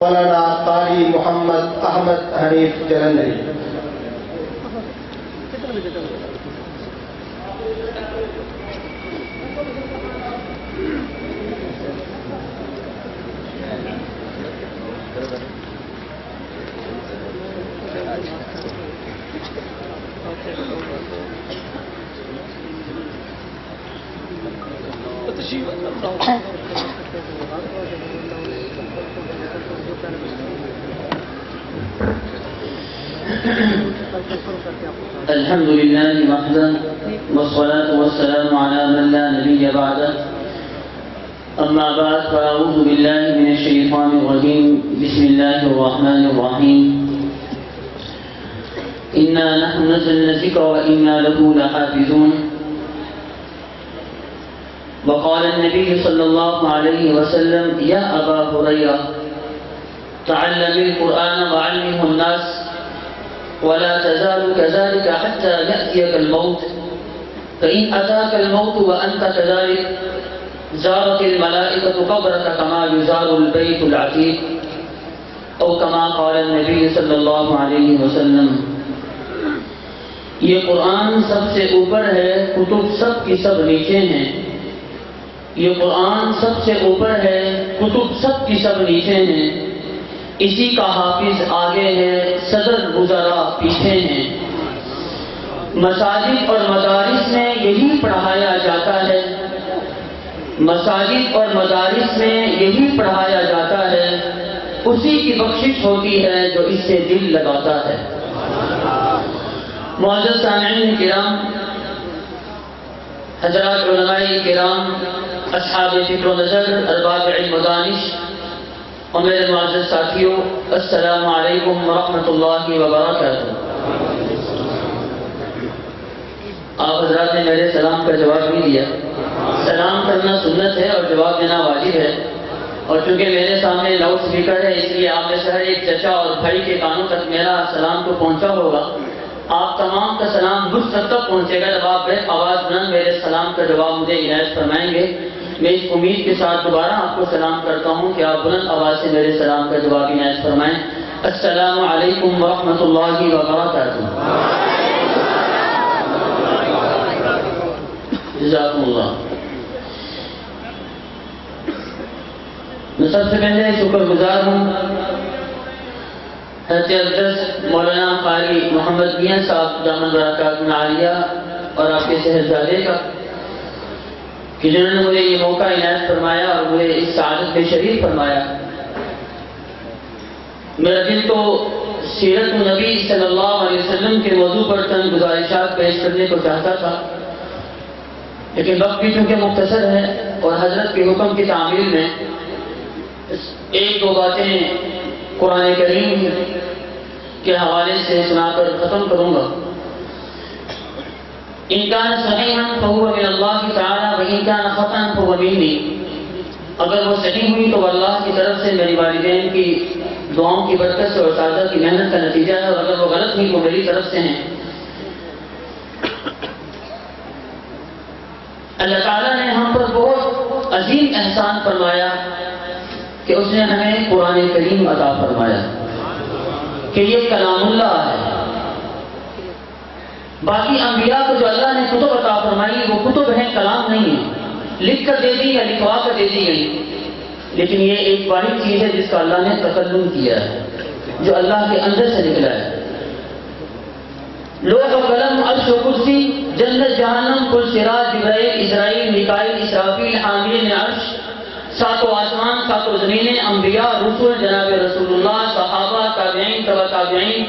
مولانا قاری محمد احمد حنیف جلندری۔ الحمد لله وحده والصلاة والسلام على من لا نبي بعده أما بعد فأعوذ بالله من الشيطان الرجيم بسم الله الرحمن الرحيم إنا نحن نزلنا الذكر وإنا له لحافظون وقال النبي صلى الله عليه وسلم يا أبا هريرة تعلم القرآن وعلمه الناس ولا تزال كذلك حتى يأتيك الموت فإن أتاك الموت وأنت كذلك زارت الملائكة قبرك كما يزار البيت العتيق أو كما قال النبي صلى الله عليه وسلم۔ یہ قرآن سب سے اوپر ہے، کتب سب کی سب نیچے ہیں۔ یہ قرآن سب سے اوپر ہے، کتب سب کی سب نیچے ہیں۔ اسی کا حافظ آگے ہے، صدر وزراء پیچھے ہیں۔ مساجد اور مدارس میں یہی پڑھایا جاتا ہے، مساجد اور مدارس میں یہی پڑھایا جاتا ہے، اسی کی بخشش ہوتی ہے جو اس سے دل لگاتا ہے۔ معزز سامعین کرام، حضرات علماء کرام، اصحاب فکر و نظر، ارباب علم و دانش اور میرے معزز ساتھیوں، السلام علیکم ورحمۃ اللہ وبرکاتہ۔ آپ حضرات نے میرے سلام کا جواب نہیں دیا۔ سلام کرنا سنت ہے اور جواب دینا واجب ہے، اور چونکہ میرے سامنے لاؤڈ اسپیکر ہے اس لیے آپ میں سے ہر ایک چچا اور بھائی کے کانوں تک میرا سلام تو پہنچا ہوگا۔ آپ تمام کا سلام مجھ تک پہنچے گا جب آپ بے آواز بلند میرے سلام کا جواب مجھے عنایت فرمائیں گے۔ میں اس امید کے ساتھ دوبارہ آپ کو سلام کرتا ہوں کہ آپ بلند آواز سے میرے سلام کا جواب عنایت فرمائیں۔ السلام علیکم ورحمۃ اللہ وبرکاتہ۔ جزاکم اللہ۔ میں سب سے پہلے شکر گزار ہوں حضرت اقدس مولانا قاری محمد میاں صاحب دامن برکات عالیہ اور آپ کے صاحبزادے کا کہ جنہوں نے مجھے یہ موقع عنایت فرمایا اور مجھے اس سعادت میں شریک فرمایا۔ میرا دل تو سیرت النبی صلی اللہ علیہ وسلم کے موضوع پر چند گزارشات پیش کرنے کو چاہتا تھا، لیکن وقت بھی چونکہ مختصر ہے اور حضرت کے حکم کی تعمیل میں ایک دو باتیں قرآن کریم کے حوالے سے سنا کر ختم کروں گا۔ ان کان صحیحا فهو من اللہ تعالی وان کان خطا فهو منی۔ اگر وہ صحیح ہوئی تو اللہ کی طرف سے، میری والدین کی دعاؤں کی برکت سے اور اساتذہ کی محنت کا نتیجہ ہے، اور اگر وہ غلط ہوئی تو میری طرف سے ہیں۔ اللہ تعالیٰ نے ہم پر بہت عظیم احسان فرمایا کہ اس نے ہمیں قرآن کریم عطا فرمایا کہ یہ کلام اللہ ہے۔ باقی انبیاء کو جو اللہ نے کتب عطا فرمائی وہ کتب ہیں، کلام نہیں ہے، لکھ کر دے دی یا لکھوا کر دے دی گئی، لیکن یہ ایک واحد چیز ہے جس کا اللہ نے تکلم کیا ہے، جو اللہ کے اندر سے نکلا ہے۔ لوح و قلم، عرش و کرسی، جنت جہنم، کل صراط، جبرائیل، اسرائیل، میکائیل، اسرافیل، حاملین عرش، ساتوں آسمان، ساتوں زمینیں، انبیاء، رسول، جناب رسول اللہ، صحابہ، تابعین، تبع تابعین،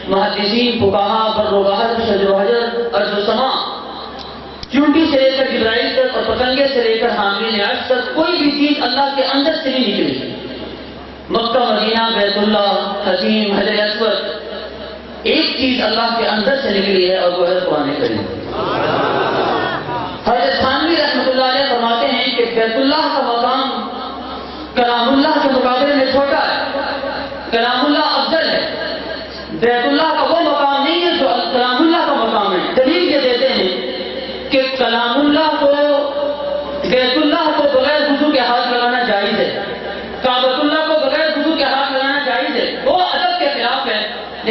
محدثین، فقہا، بر و بحر، شجر و حجر، ارض و سما، چونٹی سے لے کر جبرائیل تک اور پتنگے سے لے کر حاملین عرش تک، کوئی بھی چیز اللہ کے اندر سے نہیں نکلی۔ مکہ، مدینہ، بیت اللہ، حتیم، حجر اسود، ایک چیز اللہ کے اندر سے نکلی ہے اور وہ ہے قرآن کریم۔ حضرت تھانوی رحمۃ اللہ علیہ فرماتے ہیں کہ بیت اللہ کا مقام کلام اللہ کے مقابلے میں چھوٹا ہے، کلام اللہ افضل ہے۔ بیت اللہ کا وہ مقام نہیں ہے جو کلام اللہ کا مقام ہے۔ دلیل یہ دیتے ہیں کہ کلام اللہ کو، بیت اللہ کو بغیر وضو کے ہاتھ لگانا جائز ہے، کعبۃ اللہ کو بغیر وضو کے ہاتھ لگانا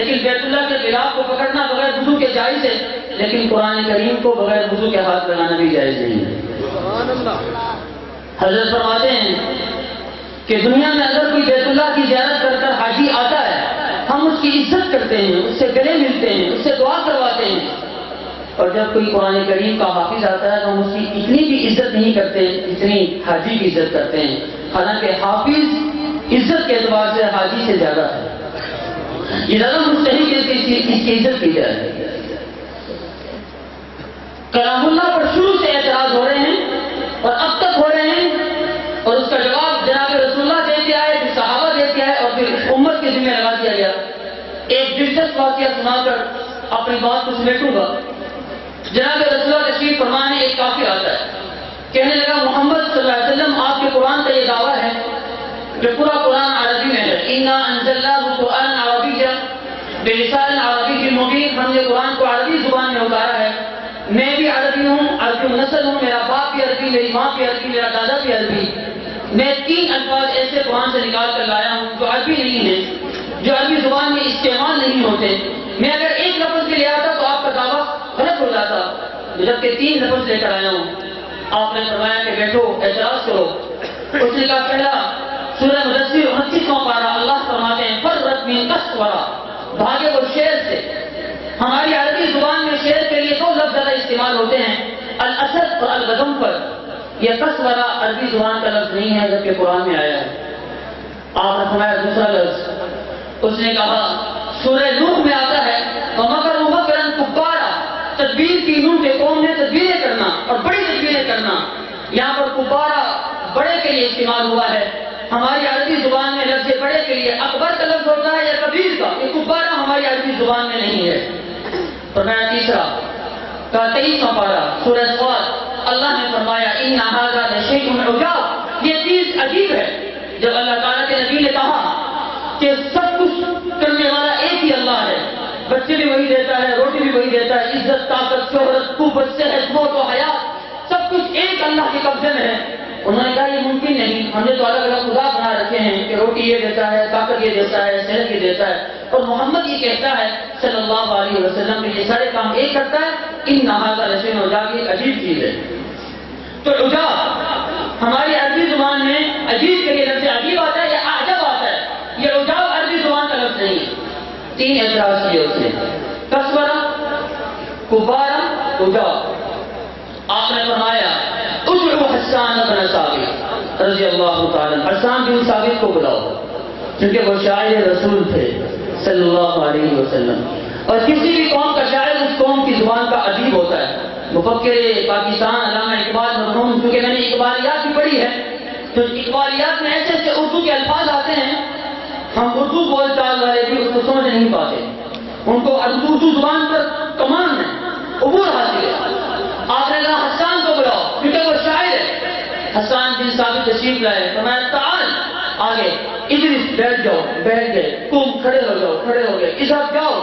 لیکن بیت اللہ کے غلاف کو پکڑنا بغیر وضو کے جائز ہے، لیکن قرآن کریم کو بغیر وضو کے ہاتھ لگانا بھی جائز نہیں ہے۔ حضرت فرماتے ہیں کہ دنیا میں اگر کوئی بیت اللہ کی زیارت کر کر حاجی آتا ہے، ہم اس کی عزت کرتے ہیں، اس سے گلے ملتے ہیں، اس سے دعا کرواتے ہیں، اور جب کوئی قرآن کریم کا حافظ آتا ہے تو ہم اس کی اتنی بھی عزت نہیں کرتے اتنی حاجی کی عزت کرتے ہیں، حالانکہ حافظ عزت کے اعتبار سے حاجی سے زیادہ ہے، یہ زیادہ مستحق ہے کہ اس کی عزت کی جائے۔ کلام اللہ پر شروع سے اعتراض ہو رہے ہیں اور اب تک ہو رہے ہیں، اور اس کا جواب جناب رسول اللہ دے دیا ہے، پھر صحابہ دے دیا ہے، اور پھر امت کے ذمہ لگا دیا گیا۔ ایک دلچسپ واقعہ سنا کر اپنی بات کو سمیٹوں گا۔ جناب رسول اللہ تشریف فرمانے ایک کافر آتا ہے، کہنے لگا محمد صلی اللہ علیہ وسلم آپ کے قرآن کا یہ دعویٰ ہے کہ پورا قرآن عربی میں ہے، اِنَّا أَنزَلْنَاهُ قُرْآنًا عَرَبِيًّا بِلِسَانٍ عَرَبِيٍّ مُبِينٍ، ہم نے قرآن کو عربی زبان میں اتارا ہے، میں بھی عربی ہوں، عربی نسل ہوں، میرا باپ بھی عربی، میری ماں بھی عربی، میرا دادا بھی عربی، میں 3 الفاظ ایسے قرآن سے نکال کر لایا ہوں جو عربی نہیں ہیں، جو عربی زبان میں استعمال نہیں ہوتے، میں اگر ایک لفظ بھی لے آتا تو آپ کا دعویٰ غلط ہو جاتا، جبکہ 3 لفظ لے کر آیا ہوں۔ آپ نے فرمایا کہ بیٹھو اعتراض کرو۔ اس نے کہا پہلا سورہ مدثر 29واں پارہ، اللہ فرماتے ہیں فرت من قسورہ، بھاگے وہ شیر سے۔ ہماری عربی زبان میں شیر کے لیے 2 لفظ زیادہ استعمال ہوتے ہیں، الاسد اور الغضب پر، یہ قسورہ عربی زبان کا لفظ نہیں ہے جبکہ قرآن میں آیا ہے۔ آپ نے فرمایا دوسرا لفظ، اس نے کہا سورہ نوح میں آتا ہے وَمَكَرُوا مَكْرًا كُبَّارًا، تدبیر کی نوح کے قوم نے تدبیریں کرنا اور بڑی تدبیریں کرنا، یہاں پر کبارہ بڑے کے لیے استعمال ہوا ہے۔ ہماری عربی زبان میں لفظ بڑے کے لیے اکبر کا لفظ ہوتا ہے یا کبیر کا، یہ کبارہ ہماری عربی زبان میں نہیں ہے۔ فرمایا تیسرا کا 23واں پارہ سورہ صاد، اللہ نے فرمایا ان ھذا لشیء عجاب، یہ چیز عجیب ہے۔ جب اللہ تعالیٰ کے نبی نے کہا کہ سب کچھ کرنے والا ایک ہی اللہ ہے، بچے بھی وہی دیتا ہے، روٹی بھی وہی دیتا ہے، عزت، طاقت، شہرت، قوت، صحت، موت و حیات، سب کچھ ایک اللہ کے قبضے میں ہے۔ انہوں نے کہا یہ ممکن نہیں، ہم نے تو الگ الگ خدا بنا رکھے ہیں کہ روٹی یہ دیتا ہے، طاقت یہ دیتا ہے، صحت یہ دیتا ہے، اور محمد یہ کہتا ہے صلی اللہ علیہ وسلم کہ یہ سارے کام ایک کرتا ہے۔ ان ھذا لشیء عجاب، یہ عجیب چیز ہے۔ تو عجاب ہماری عربی زبان میں عجیب کے لیے لفظ عجیب آتا ہے یا اعجب آتا ہے، یہ عجاب عربی زبان کا لفظ نہیں ہے۔ 3 اعتراض کیے اس نے، کسورہ، کبارہ، عجاب۔ آپ نے فرمایا ادعوا حسان بن ثابت رضی اللہ تعالیٰ عنہ، حسان بن ثابت کو بلاؤ، کیونکہ وہ شاعر رسول تھے صلی اللہ علیہ وسلم، اور کسی بھی قوم کا شاعر اس قوم کی زبان کا ادیب ہوتا ہے۔ مفکر پاکستان علامہ اقبال مرحوم، کیونکہ میں نے اقبالیات بھی پڑھی ہے، تو اقبالیات میں ایسے ایسے اردو کے الفاظ آتے ہیں، ہم اردو بول چال والے بھی اس کو سمجھ نہیں پاتے، ان کو اردو زبان پر کمان ہے، عبور حاصل ہے۔ آپ نے کہا حسان کو بلاؤ کیونکہ وہ شاعر ہے۔ حسان بن ثابت تشریف لائے، فرمایا تعال، آگے اجلس، بیٹھ جاؤ، بیٹھ گئے، تم کھڑے ہو جاؤ، کھڑے ہو گئے، اذهب جاؤ،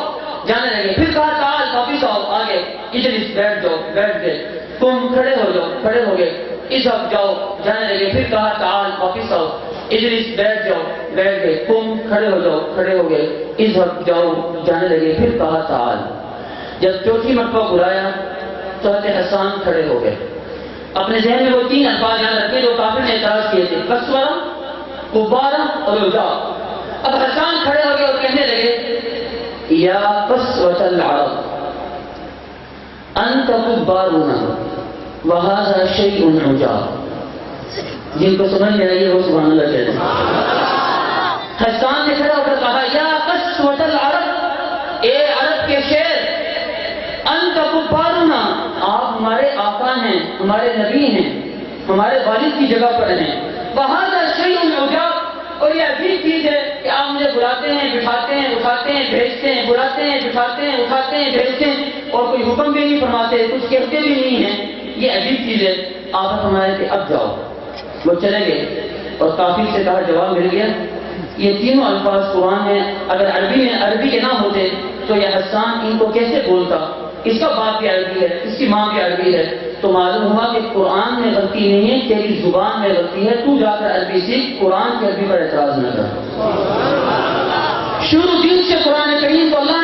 جانے لگے، پھر کہا تعال، واپس آؤ، آگے اجلس، بیٹھ جاؤ، بیٹھ گئے، تم کھڑے ہو جاؤ، کھڑے ہو گئے، اذهب جاؤ، جانے لگے، پھر کہا تعال، واپس آؤ، اجلس، بیٹھ جاؤ، بیٹھ گئے، تم کھڑے ہو جاؤ، کھڑے ہو گئے، اذهب جاؤ، جانے لگے، پھر کہا تعال۔ جب چوتھی مرتبہ بلایا تو حسان کھڑے ہو گئے۔ اپنے ذہن میں وہ 3 الفاظ یاد رکھے جو کافر نے اعتراض کیے تھے، کسورہ، کبارہ اور عجاب۔ اب حسان کھڑے ہو گئے اور کہنے لگے یا قسوۃ العرب انت کبارنا وہذا شیء عجاب۔ جن کو سمجھ میں آئی ہے وہ سبحان اللہ کہتے ہیں۔ حسان نے کھڑا ہو کر کہا یا قسوۃ العرب، اے عرب کے شیر، انت کبارنا، آپ ہمارے آقا ہیں، ہمارے نبی ہیں، ہمارے والد کی جگہ پر ہیں، وہذا شیء عجاب، اور یہ عجیب چیز ہے کہ آپ مجھے بلاتے ہیں، بٹھاتے ہیں، اٹھاتے ہیں، بھیجتے ہیں، بلاتے ہیں، بٹھاتے ہیں، اٹھاتے ہیں، بھیجتے ہیں، اور کوئی حکم بھی نہیں فرماتے، کچھ کہتے بھی نہیں ہیں، یہ عجیب چیز ہے۔ آپ نے فرمایا کہ اب جاؤ۔ وہ چلے گئے اور کافر سے کہا جواب مل گیا۔ یہ تینوں الفاظ قرآن میں اگر عربی کے نہ ہوتے تو یہ حسان ان کو کیسے بولتا؟ اس کا باپ بھی عربی ہے، اس کی ماں بھی عربی ہے، تو معلوم ہوا کہ قرآن میں غلطی نہیں ہے، تیری زبان میں غلطی ہے، تو جا کر عربی سیکھ، قرآن کی عربی پر اعتراض نہ کر۔ شروع دن سے قرآن کریم کو اللہ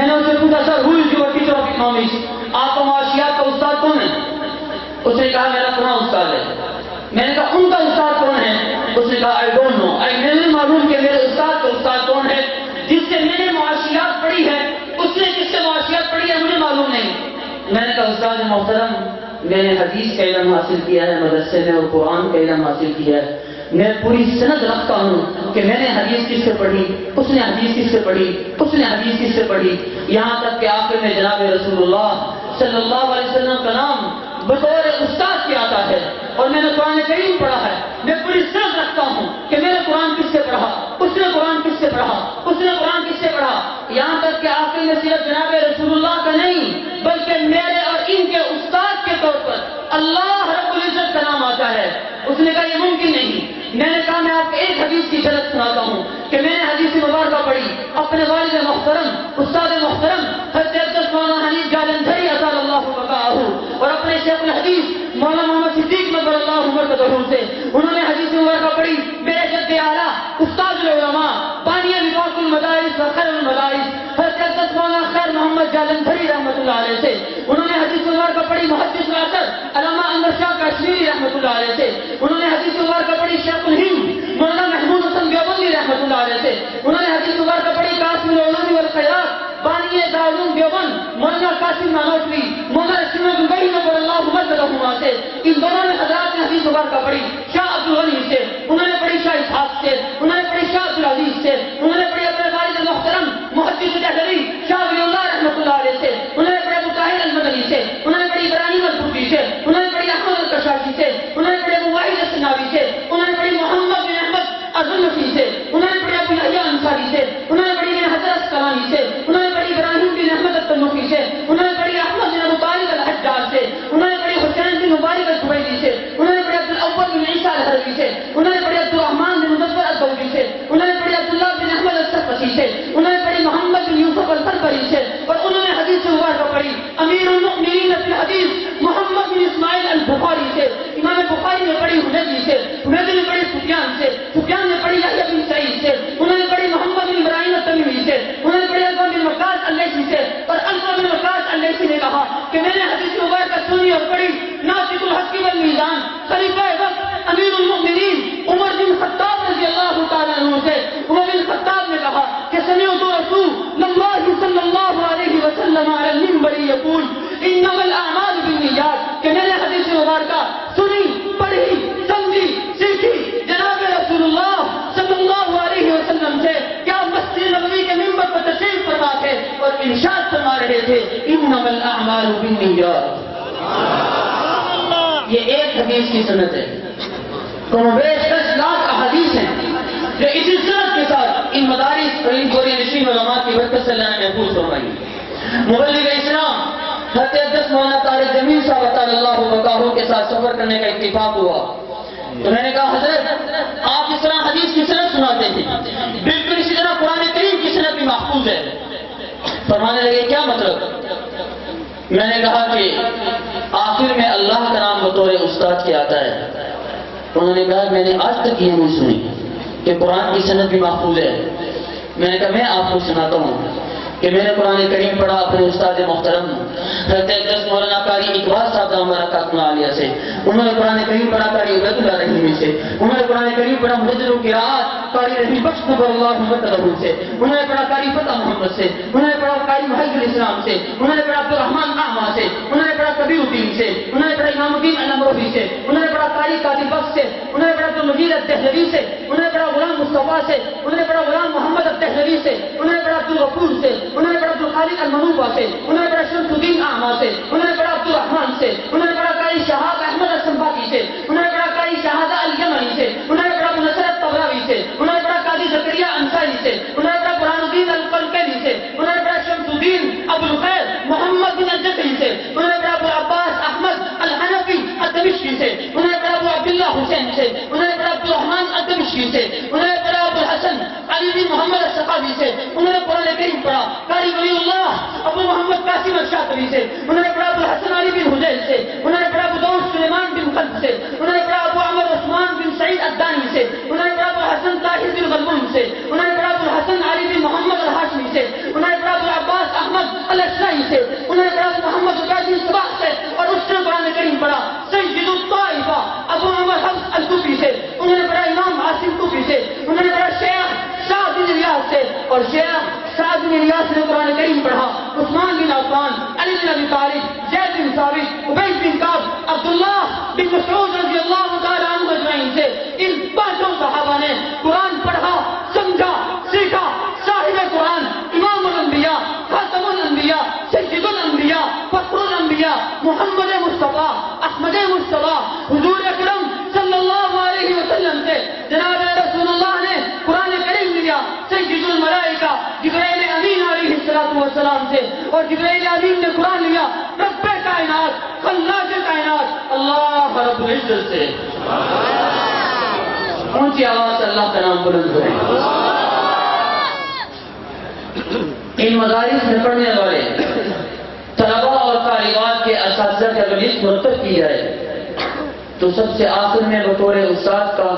میں نے اسے پوچھا سر who is your teacher of economics, آپ کا معاشیات کا استاد کون ہے؟ اس نے کہا میرا فلاں استاد ہے. میں نے کہا ان کا استاد کون ہے؟ اس نے کہا I don't know. میں نہیں معلوم کہ میرے استاد کا استاد کون ہے. جس سے میں نے معاشیات پڑھی ہے اس نے کس سے معاشیات پڑھی ہے مجھے معلوم نہیں. میں نے کہا استاد محترم میں نے حدیث کا علم حاصل کیا ہے مدرسے میں اور قرآن کا علم حاصل کیا ہے. میں پوری سند رکھتا ہوں کہ میں نے حدیث کس سے پڑھی, اس نے حدیث کس سے پڑھی, اس نے حدیث کس سے پڑھی, یہاں تک کہ آخر میں جناب رسول اللہ صلی اللہ علیہ وسلم کا نام بطور استاد کیا آتا ہے. اور میں نے قرآن کریم پڑھا ہے. میں پوری سند رکھتا ہوں کہ میں نے قرآن کس سے پڑھا, اس نے قرآن کس سے پڑھا, اس نے قرآن کس سے پڑھا. یہاں تک کہ آخر میں صرف جناب رسول اللہ کا نہیں بلکہ میرے اور ان کے استاد کے طور پر اللہ رب العزت کا نام آتا ہے. اس نے کہا یہ ممکن نہیں. میں نے کہا میں آپ کو ایک حدیث کی جھلک سناتا ہوں کہ میں نے حدیث مبارکہ پڑھی اپنے والد محترم استاد محترم حضرت مولانا حنیف جالندھری اطال اللہ بقاءہ اور اپنے شیخ الحدیث مولانا محمد صدیق نبر اللہ مرتضی سے. انہوں نے حدیث مبارکہ پڑھی. میرے جد اعلیٰ استاد العلماء بانی وفاق المدارس و خیر المدارس حضرت مولانا خیر محمد جالندھری رحمۃ اللہ علیہ سے. انہوں نے حدیث مبارکہ پڑھی محدث العصر علامہ انور شاہ کشمیری رحمۃ اللہ علیہ سے. انہوں نے حدیث مبارکہ پڑھی شیخ الہند مولانا محمود حسن دیوبندی رحمۃ اللہ علیہ سے. انہوں نے حدیث مبارکہ پڑھی قاسم العلوم والخیرات بانی دارالعلوم دیوبند مولانا قاسم نانوتوی مولانا رشید البئی نبر اللہ مرتضی سے. ان دونوں نے حضرات نے حدیث مبارکہ پڑھی شاہ عبد الغنی سے. انہوں نے پڑھی شاہ اسحاق سے. انہوں نے پڑھی شاہ عبد العزیز سے. انہوں نے پڑھی اپنے والد محترم محدث دہلوی شاہ ولی اللہ رحمۃ اللہ علیہ سے. انہوں نے پڑھی ابو طاہر المدنی سے. انہوں نے پڑھی ابراہیم البردی سے. انہوں نے پڑھی احمد الکشاشی سے. انہوں نے پڑھی ابو واحد السناوی سے. انہوں نے پڑھی محمد بن احمد الزنفی سے. انہوں نے پڑھی ابو یحییٰ انصاری سے. انہوں نے پڑھی ابن حجر اسقلانی سے. انہوں نے پڑھی ابراہیم بن احمد التنوخی سے. انہوں نے پڑھی احمد بن ابو طالب الحجاج سے. انہوں نے پڑھی حسین بن مبارک الزبیدی سے. انہوں نے پڑھی عبد الاول بن عیسیٰ الحربی سے. انہوں نے پڑھی عبد الرحمن بن مظفر الدوری سے. انہوں نے پڑھی عبداللہ بن احمد السقفی سے. انہوں نے پڑھی محمد بن یوسف الفربری سے. اور انہوں نے حدیث مبارکہ پڑھی امیر المؤمنین فی الحدیث محمد بن اسماعیل البخاری سے. امام بخاری نے پڑھی حمیدی سے. حمیدی نے پڑھی سفیان سے. سفیان نے پڑھی یحییٰ بن سعید سے. انہوں نے پڑھی محمد بن ابراہیم التمیمی سے. انہوں نے پڑھی الفا بن وقاص اللیثی سے. اور الفا بن وقاص اللیثی نے کہا کہ میں نے حدیث مبارکہ سنی اور پڑھی ناصر الحق والمیزان خلیفہ وقت امیر المؤمنین عمر بن خطاب رضی اللہ تعالیٰ عنہ سے. عمر بن خطاب نے کہا کہ سمعت رسول اللہ صلی اللہ علیہ وسلم علی المنبر یقول انما الاعمال بالنیات. کہ میں نے حدیث مبارکہ سنی پڑھی سمجھی سیکھی جناب رسول اللہ صلی اللہ علیہ وسلم سے. کیا مسجد نبوی کے منبر پر تشریف فرما تھے اور ارشاد فرما رہے تھے انما الاعمال بالنیات. یہ ایک حدیث کی سند ہے. کم و بیش 10 لاکھ احادیث ہیں جو اسی سند کے ساتھ ان مدارس اور ان گوری نشین علماء کی برکت سے اللہ نے محفوظ فرمائی. مبلغ اسلام حضرت مولانا طارق جمیل صاحب تعالی اللہ وبرکاتہ کے ساتھ سفر کرنے کا اتفاق ہوا تو میں نے کہا حضرت آپ اس طرح حدیث کی سند سناتے تھے بالکل اسی طرح قرآن کریم کی سند بھی محفوظ ہے. فرمانے لگے کیا مطلب؟ میں نے کہا کہ آخر میں اللہ کا نام بطور استاد کے آتا ہے. انہوں نے کہا میں نے آج تک یہ نہیں سنی کہ قرآن کی سند بھی محفوظ ہے. میں نے کہا میں آپ کو سناتا ہوں کہ میں نے قرآن کریم پڑھا اپنے استاد محترم حضرت مولانا قاری اقبال صاحب برکاتہ عالیہ سے. انہوں نے قرآن کریم پڑھا قاری عبید اللہ رحیمی سے. انہوں نے قرآن کریم پڑھا مجدد القراءات قاری رحیم بخش نبر اللہ مرتضی سے. انہوں نے پڑھا قاری فتح محمد سے. انہوں نے پڑھا قاری محی الاسلام سے. انہوں نے پڑھا عبد الرحمن اعمیٰ سے. انہوں نے پڑھا کبیر الدین سے. انہوں نے پڑھا امام الدین الامروی سے. انہوں نے پڑھا قاری قادر بخش سے. انہوں نے پڑھا عبد المجید الدہلوی سے. انہوں نے پڑھا غلام مصطفیٰ سے. انہوں نے پڑھا غلام محمد الدہلوی سے. انہوں نے پڑھا عبد الغفور سے. انہوں نے پڑھا عبد الخالق المنوبہ سے. انہوں نے پڑھا شمس الدین اعمیٰ سے. انہوں نے پڑھا عبد الرحمن سے. انہوں نے پڑھا قاری شہاب احمد السنباطی سے. انہوں نے پڑھا قاری شہادہ الیمنی سے. انہوں نے پڑھا ابو نصر الطبراوی سے. انہوں نے پڑھا قاضی زکریا انصاری سے. انہوں نے پڑھا قرآن الدین القلقلی سے. انہوں نے پڑھا شمس الدین ابو الخیر محمد بن الجقی سے. انہوں نے پڑھا ابو عباس احمد الحنفی الدمشقی سے. انہوں نے پڑھا ابو عبداللہ حسین سے. انہوں نے پڑھا عبد الرحمن الدمشقی سے. انہوں نے پڑھا ابو الحسن علی بن محمد الثقافی سے. انہوں نے قرآن کریم پڑھا قاری ولی اللہ ابو محمد قاسم الشاطبی سے. انہوں نے پڑھا ابو الحسن علی بن حجیل سے. انہوں نے پڑھا ابو داؤد سلیمان بن خلف سے. انہوں نے پڑھا ابو عمر عثمان بن سعید الدانی سے. انہوں نے پڑھا ابو حسن طاہر بن غلبون سے. انہوں نے پڑھا ابو الحسن علی بن محمد الہاشمی سے. انہوں نے پڑھا ابو عباس احمد الاشنائی سے، انہوں نے پڑھا محمد عبید صباح سے، اور اس نے قرآن کریم پڑھا سید الطائفہ ابو عمر حفص الکوفی سے، انہوں نے پڑھا امام عاصم کوفی سے، انہوں نے پڑھا شیخ سعد بن ریاض سے، اور شیخ سعد بن ریاض نے قرآن کریم پڑھا عثمان بن عفان، علی بن ابی طالب، زید بن ثابت، عبید بن کعب، عبداللہ بن مسعود رضی اللہ تعالیٰ عنہ اجمعین سے۔ ان پانچوں صحابہ نے قرآن پڑھا، سمجھا، سیکھا۔ صاحب قرآن امام الانبیاء، خاتم الانبیاء، سید الانبیاء، فخر الانبیاء، محمد مصطفیٰ، احمد مصطفیٰ، حضور اکرم صلی اللہ علیہ وسلم سے جناب رسول اللہ نے قرآن کریم لیا سید الملائکہ جبرائیل امین علیہ السلام سے، اور جبرائیل امین نے قرآن لیا رب کائنات خلاق کائنات اللہ رب العزت سے۔ اونچی آواز سے اللہ کا نام بلند کریں۔ ان مدارس میں پڑھنے والے طلباء اور طالبات کے اساتذہ کی اگر لسٹ مرتب کی جائے تو سب سے آخر میں بطور استاد کا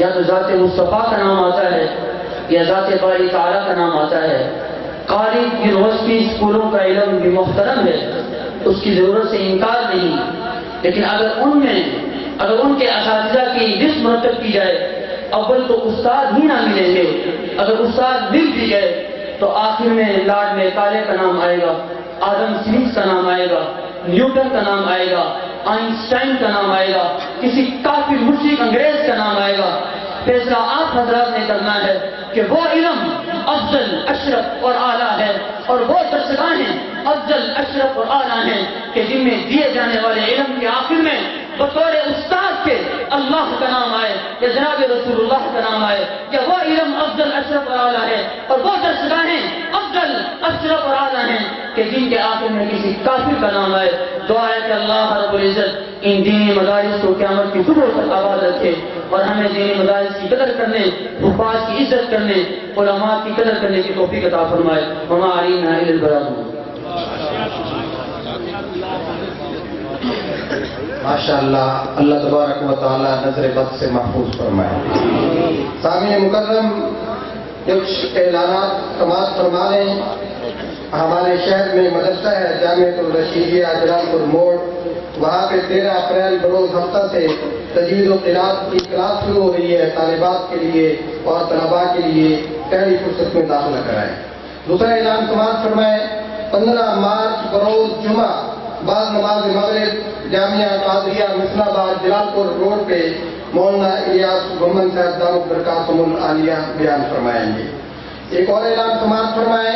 یا تو ذات مصطفیٰ کا نام آتا ہے یا ذات باری تعالیٰ کا نام آتا ہے۔ کالج، یونیورسٹی، اسکولوں کا علم بھی محترم ہے، اس کی ضرورت سے انکار نہیں، لیکن اگر ان کے اساتذہ کی لسٹ مرتب کی جائے اول تو استاد ہی نہ ملیں گے، اگر استاد مل بھی گئے تو آخر میں لارڈ میکالے کا نام آئے گا، آدم سمتھ کا نام آئے گا، نیوٹن کا نام آئے گا، آئنسٹائن کا نام آئے گا، کسی کافر مشرک انگریز کا نام آئے گا۔ فیصلہ آپ حضرات نے کرنا ہے کہ وہ علم افضل، اشرف اور اعلیٰ ہے، اور وہ درسگاہیں افضل، اشرف اور اعلیٰ ہیں کہ جن میں دیے جانے والے علم کے آخر میں بطور استاد کے اللہ کا نام آئے یا جناب رسول اللہ کا نام آئے، یا وہ علم افضل، اشرف اور اعلیٰ ہے، اور وہ درسگاہیں افضل، اشرف اور اعلیٰ ہیں کہ جن کے آخر میں کسی کافر کا نام آئے۔ دعا ہے کہ اللہ رب العزت ان دینی مدارس کو قیامت کی صبح تک آباد رکھے، اور ہمیں دینی مدارس کی قدر کرنے، حفاظ کی عزت کرنے، علماء کی قدر کرنے کی توفیق عطا فرمائے۔ وما علینا الا البلاغ۔ ماشاءاللہ، اللہ تبارک و تعالی نظر بد سے محفوظ فرمائے۔ سامعین مکرم، کچھ اعلانات سماعت فرما رہے ہیں۔ ہمارے شہر میں مدرسہ ہے جامعۃ الرشیدیہ جلال پور موڑ، وہاں پہ 13 اپریل بروز ہفتہ سے تجوید و قراءت کی کلاس شروع ہو رہی ہے۔ طالبات کے لیے اور طلباء کے لیے پہلی فرصت میں داخلہ کرائیں۔ دوسرا اعلان سماعت فرمائے، 15 مارچ بروز جمعہ بعد نماز مغرب جامعہ قادریہ مسن آباد جلال پور روڈ پہ مولانا الیاس گمن صاحب دامت برکاتہم العالیہ بیان فرمائیں گے۔ ایک اور اعلان سماعت فرمائے،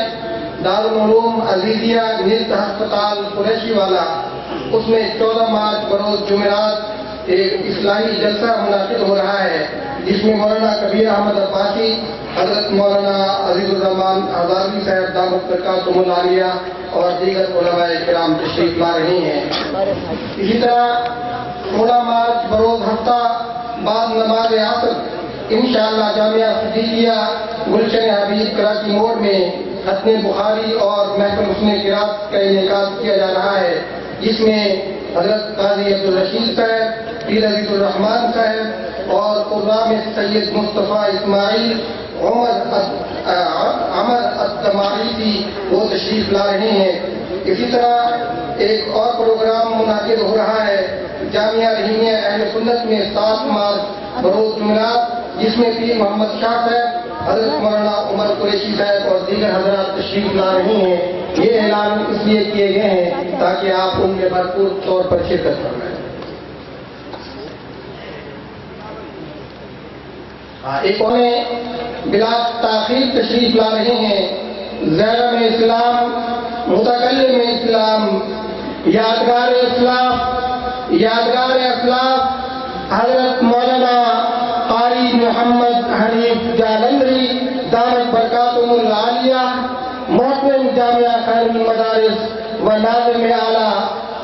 دارالعلوم عزیزیہ نیز ہسپتال قریشی والا، اس میں 14 مارچ بروز جمعرات ایک اصلاحی جلسہ منعقد ہو رہا ہے، جس میں مولانا کبیر احمد عباسی، حضرت مولانا عزیز الرحمان ہزاروی صاحب دامت برکاتہم العالیہ اور دیگر علماء کرام تشریف لا رہے ہیں۔ اسی طرح 16 مارچ بروز ہفتہ بعد نماز عصر انشاءاللہ جامعہ صدیقیہ گلشن حبیب کراچی موڑ میں ختم بخاری اور محفل حسن قرات کا انعقاد کیا جا رہا ہے، جس میں حضرت قاضی عبدالرشید صاحب، پیر عزیز الرحمان صاحب اور قرآن سید مصطفیٰ اسماعیل عمر الدماعیسی وہ تشریف لا رہے ہیں۔ اسی طرح ایک اور پروگرام منعقد ہو رہا ہے جامعہ رحیمیہ اہل سنت میں 7 مارچ بروز جمعرات، جس میں پیر محمد شاہ صاحب، حضرت مولانا عمر قریشی صاحب اور دیگر حضرات تشریف لا رہے ہیں۔ یہ اعلان اس لیے کیے گئے ہیں تاکہ آپ ان کے بھرپور طور پر شرکت فرمائیں۔ ایک اور بلا تاخیر تشریف لا رہے ہیں زیرم اسلام، متکلم اسلام، یادگار اسلام حضرت مولانا قاری محمد حنیف جالندری دامت برکاتہم العالیہ، محترم جامعہ خیر المدارس و ناظم اعلیٰ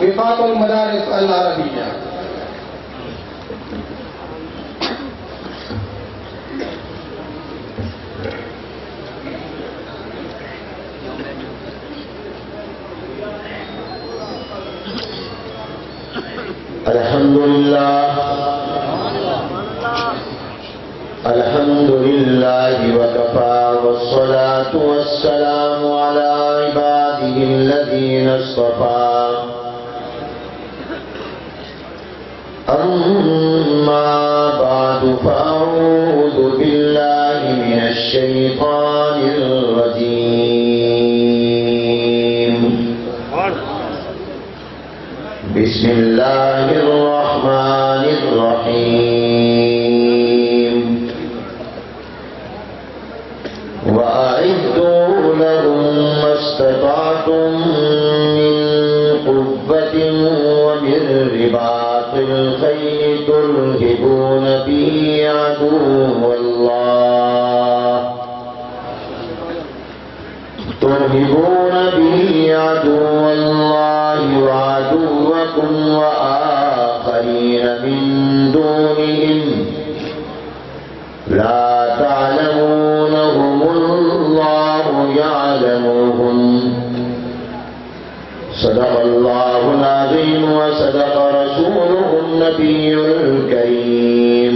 وفاق المدارس العربیہ۔ الحمد لله وكفى والصلاة والسلام على عباده الذين اصطفى. أما بعد فأعوذ بالله من الشيطان الرجيم. بسم الله الرحمن الرحيم. وأعدوا لهم ما استطعتم من قوة ومن رباط الخيل ترهبون به عدو الله وعدوكم وآخرين من دونهم لا تعلمونهم الله يعلمهم. صدق الله العظيم وصدق رسوله النبي الكريم.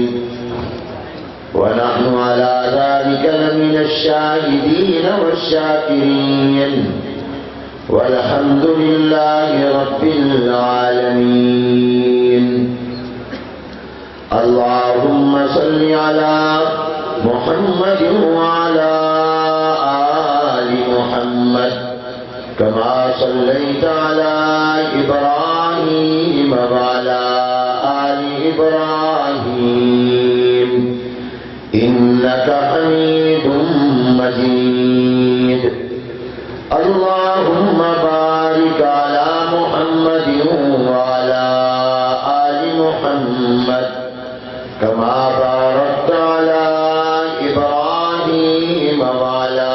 ونحن على ذلك لمن الشاهدين والشاكرين والحمد لله رب العالمين. اللهم صل على محمد وعلى آل محمد كما صليت على إبراهيم وعلى آل إبراهيم إنك حميد مجيد. اللهم بارك على محمد وعلى آل محمد كما باركت على إبراهيم وعلى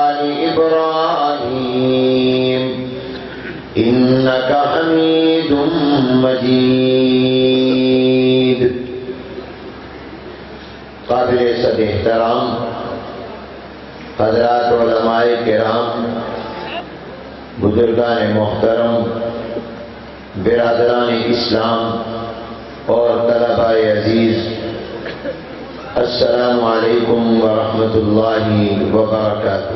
آل إبراهيم إنك حميد مجيد. قابل صد احترام حضرات علماء کرام، بزرگان محترم، برادران اسلام اور طلباء عزیز، السلام علیکم ورحمۃ اللہ وبرکاتہ.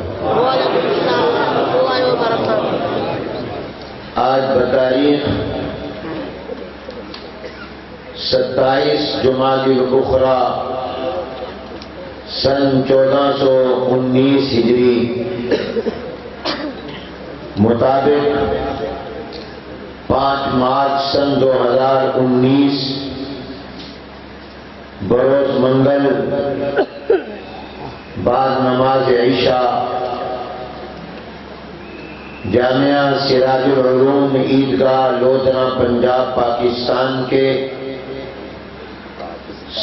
آج بتاریخ 27 جمادی الاخری سن 1419 ہجری مطابق 5 مارچ سن 2019 بروز منگل بعد نماز عشاء جامعہ سراج العلوم عیدگاہ لودھنا پنجاب پاکستان کے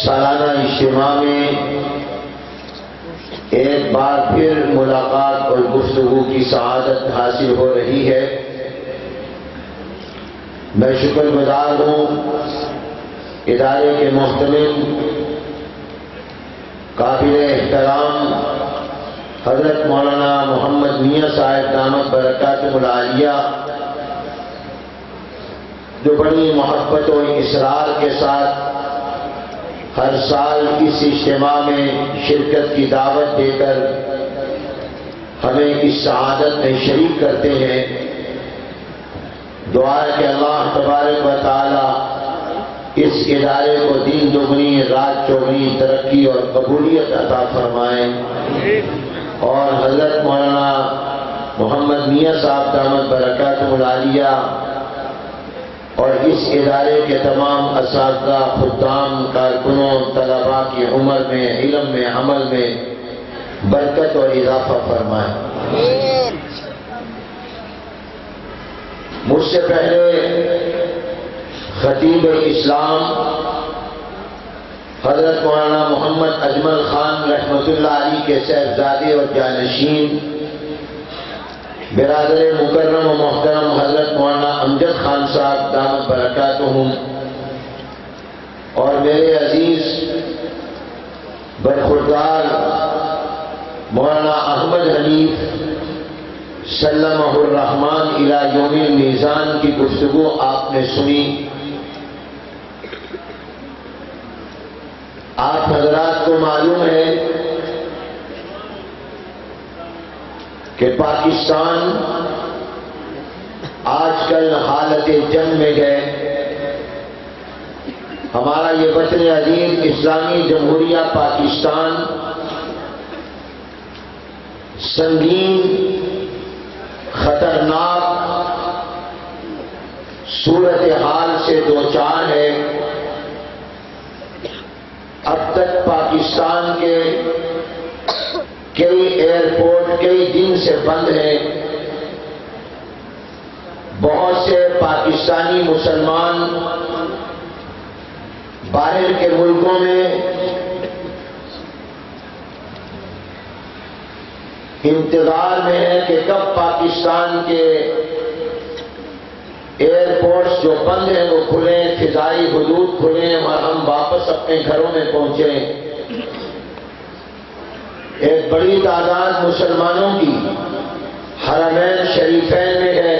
سالانہ اجتماع میں ایک بار پھر ملاقات اور گفتگو کی سعادت حاصل ہو رہی ہے. میں شکر گزار ہوں ادارے کے محتمل قابل احترام حضرت مولانا محمد میاں صاحب دامت برکاتہ العالیہ، جو بڑی محبت و اصرار کے ساتھ ہر سال اس اجتماع میں شرکت کی دعوت دے کر ہمیں اس سعادت میں شریک کرتے ہیں. دعا ہے کہ اللہ تبارک و تعالی اس ادارے کو دین دگنی رات چوگنی ترقی اور قبولیت عطا فرمائیں، اور حضرت مولانا محمد میاں صاحب دامت برکاتہ العالیہ اور اس ادارے کے تمام اساتذہ، خدام، کارکنوں، طلباء کی عمر میں، علم میں، عمل میں برکت اور اضافہ فرمائیں. مجھ سے پہلے خطیب اسلام حضرت مولانا محمد اجمل خان رحمۃ اللہ علیہ کے صاحبزادے اور جانشین برادر مکرم و محترم حضرت مولانا امجد خان صاحب دامت برکاتہم، اور میرے عزیز برخوردار مولانا احمد حنیف سلمہ الرحمن الی یوم المیزان کی گفتگو آپ نے سنی. آپ حضرات کو معلوم ہے کہ پاکستان آج کل حالت جنگ میں گئے. ہمارا یہ وطن عزیز اسلامی جمہوریہ پاکستان سنگین خطرناک صورتحال سے دوچار ہے. اب تک پاکستان کے کئی ایئرپورٹ کئی دن سے بند ہیں. بہت سے پاکستانی مسلمان باہر کے ملکوں میں انتظار میں ہے کہ کب پاکستان کے ایئرپورٹس جو بند ہیں وہ کھلیں، فضائی حدود کھلیں اور ہم واپس اپنے گھروں میں پہنچیں. ایک بڑی تعداد مسلمانوں کی حرمین شریفین میں ہے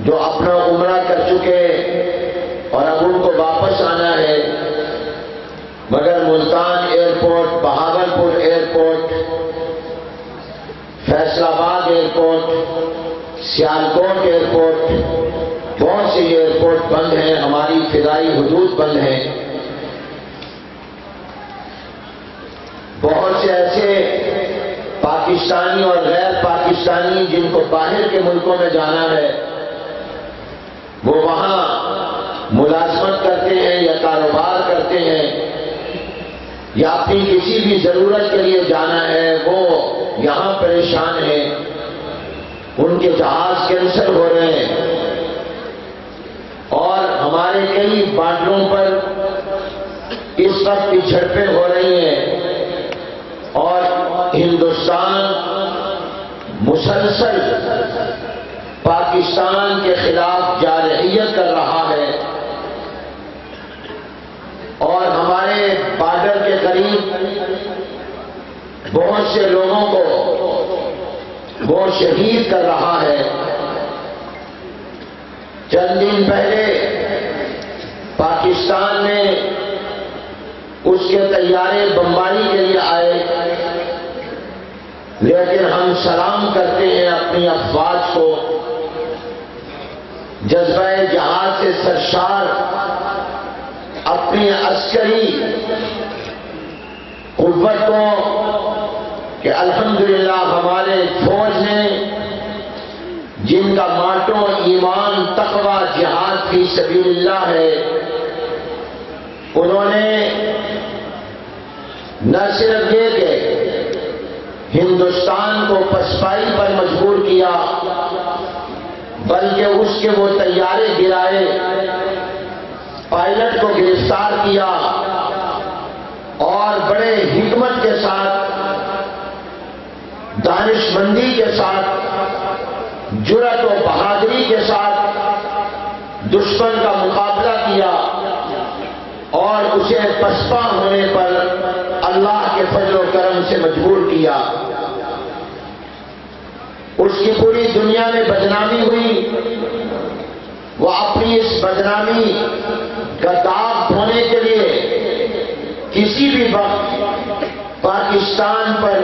جو اپنا عمرہ کر چکے اور اب ان کو واپس آنا ہے، مگر ملتان ایئرپورٹ، بہاولپور ایئرپورٹ، فیصل آباد ایئرپورٹ، سیالکوٹ ایئرپورٹ، بہت سے ایئرپورٹ بند ہیں. ہماری فضائی حدود بند ہیں. بہت سے ایسے پاکستانی اور غیر پاکستانی جن کو باہر کے ملکوں میں جانا ہے وہ وہاں ملازمت کرتے ہیں یا کاروبار کرتے ہیں یا اپنی کسی بھی ضرورت کے لیے جانا ہے، وہ یہاں پریشان ہیں. ان کے جہاز کینسل ہو رہے ہیں اور ہمارے کئی بارڈروں پر اس وقت کی جھڑپیں ہو رہی ہیں اور ہندوستان مسلسل پاکستان کے خلاف جارحیت کر رہا ہے اور ہمارے بارڈر کے قریب بہت سے لوگوں کو وہ شہید کر رہا ہے. چند دن پہلے پاکستان میں اس کے طیارے بمباری کے لیے آئے، لیکن ہم سلام کرتے ہیں اپنی افواج کو. جذبہ جہاد سے سرشار اپنی عسکری قوت کو کہ الحمدللہ ہمارے فوج نے جن کا ماٹو ایمان، تقوی، جہاد فی سبیل اللہ ہے، انہوں نے نہ صرف یہ کہ ہندوستان کو پسپائی پر مجبور کیا بلکہ اس کے وہ طیارے گرائے، پائلٹ کو گرفتار کیا اور بڑے حکمت کے ساتھ، دانش مندی کے ساتھ، جرأت و بہادری کے ساتھ دشمن کا مقابلہ کیا اور اسے پسپا ہونے پر اللہ کے فضل و کرم سے مجبور کیا. اس کی پوری دنیا میں بدنامی ہوئی. وہ اپنی اس بدنامی کا داغ دھونے کے لیے کسی بھی وقت پاکستان پر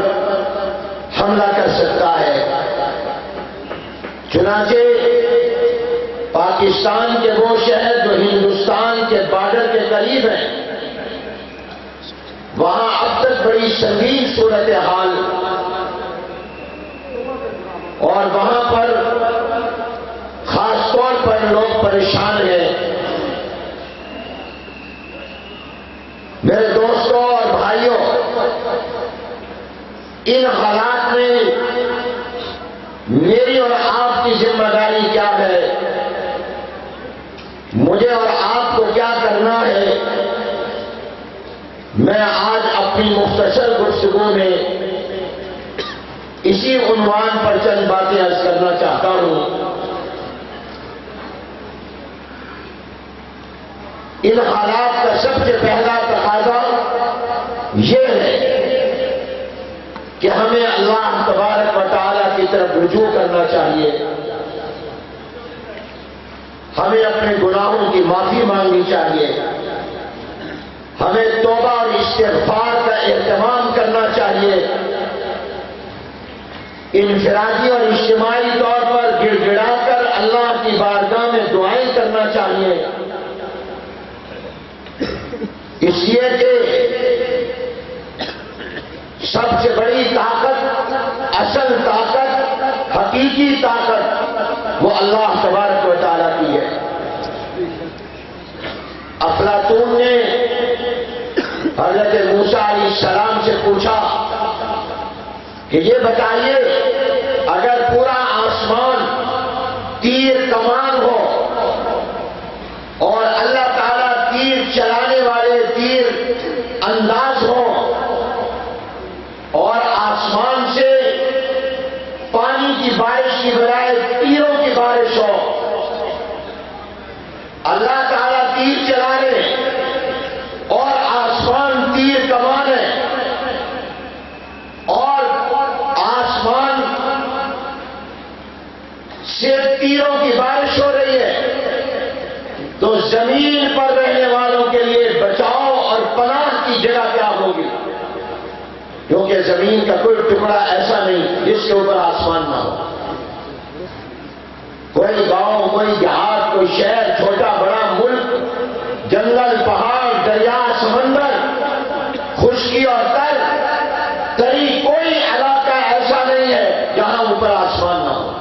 حملہ کر سکتا ہے. چنانچہ پاکستان کے وہ شہر جو ہندوستان کے بارڈر کے قریب ہیں، وہاں اب تک بڑی سنگین صورتحال اور وہاں پر خاص طور پر لوگ پریشان ہیں. میرے دوستوں اور بھائیوں، ان حالات میں میری اور آپ کی ذمہ داری کیا ہے؟ مجھے اور آپ کو کیا کرنا ہے؟ میں آج اپنی مختصر گفتگو میں اسی عنوان پر چند باتیں عرض کرنا چاہتا ہوں. ان حالات کا سب سے پہلا تقاضا یہ ہے کہ ہمیں اللہ تبارک و تعالیٰ کی طرف رجوع کرنا چاہیے. ہمیں اپنے گناہوں کی معافی مانگنی چاہیے. ہمیں توبہ اور استغفار کا اہتمام کرنا چاہیے. انفرادی اور اجتماعی طور پر گڑ گڑا کر اللہ کی بارگاہ میں دعائیں کرنا چاہیے، اس لیے کہ سب سے بڑی طاقت، اصل طاقت، حقیقی طاقت وہ اللہ تبارک و تعالیٰ کی ہے۔ افلاطون نے حضرت موسیٰ علیہ السلام سے پوچھا کہ یہ بتائیے اگر پورا آسمان تیر کمان ہو اور اللہ تعالیٰ تیر چلانے والے تیر انداز ہوں اور آسمان سے پانی کی بارش کی بجائے تیروں کی بارش ہو، اللہ تعالیٰ تیر چلا رہے اور آسمان تیر کمان ہے اور آسمان سے تیروں کی بارش ہو رہی ہے، تو زمین پر رہنے والوں کے لیے بچاؤ اور پناہ کی جگہ کیا ہوگی؟ کیونکہ زمین کا کوئی ٹکڑا ایسا نہیں جس کے اوپر آسمان نہ ہو۔ کوئی گاؤں، کوئی دیہات، کوئی شہر، چھوٹا بڑا ملک، جنگل، پہاڑ، دریا، سمندر، خشکی اور تر، تری کوئی علاقہ ایسا نہیں ہے جہاں اوپر آسمان نہ ہو۔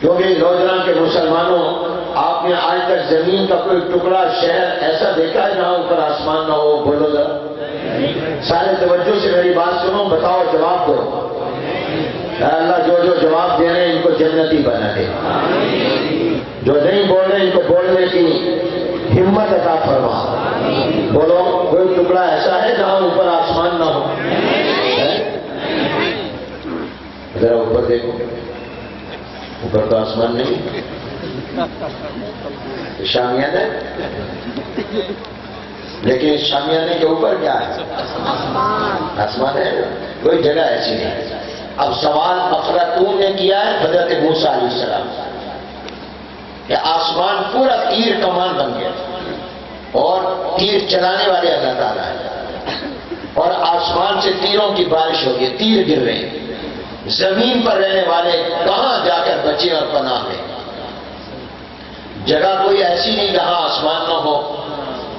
کیونکہ نوجوان کے مسلمانوں، آپ نے آج تک زمین کا کوئی ٹکڑا، شہر ایسا دیکھا ہے جہاں اوپر آسمان نہ ہو؟ بولو ذرا، سارے توجہ سے میری بات سنو، بتاؤ، جواب دو۔ اے اللہ، جو جو جواب دے رہے ہیں ان کو جنتی بنا دے، جو نہیں بول رہے ان کو بولنے کی ہمت عطا فرما۔ بولو، کوئی ٹکڑا ایسا ہے جہاں اوپر آسمان نہ ہو؟ ذرا اوپر دیکھو، اوپر تو آسمان نہیں، شامیانے، لیکن شامیانے کے اوپر کیا ہے؟ آسمان ہے، کوئی جگہ ایسی نہیں۔ اب سوال افلاطون نے کیا ہے حضرت موسیٰ علیہ السلام کہ آسمان پورا تیر کمان بن گیا اور تیر چلانے والے اللہ تعالیٰ ہیں، اور آسمان سے تیروں کی بارش ہوگی، تیر گر رہے ہیں، زمین پر رہنے والے کہاں جا کر بچیں اور پناہ لیں؟ جگہ کوئی ایسی نہیں جہاں آسمان نہ ہو،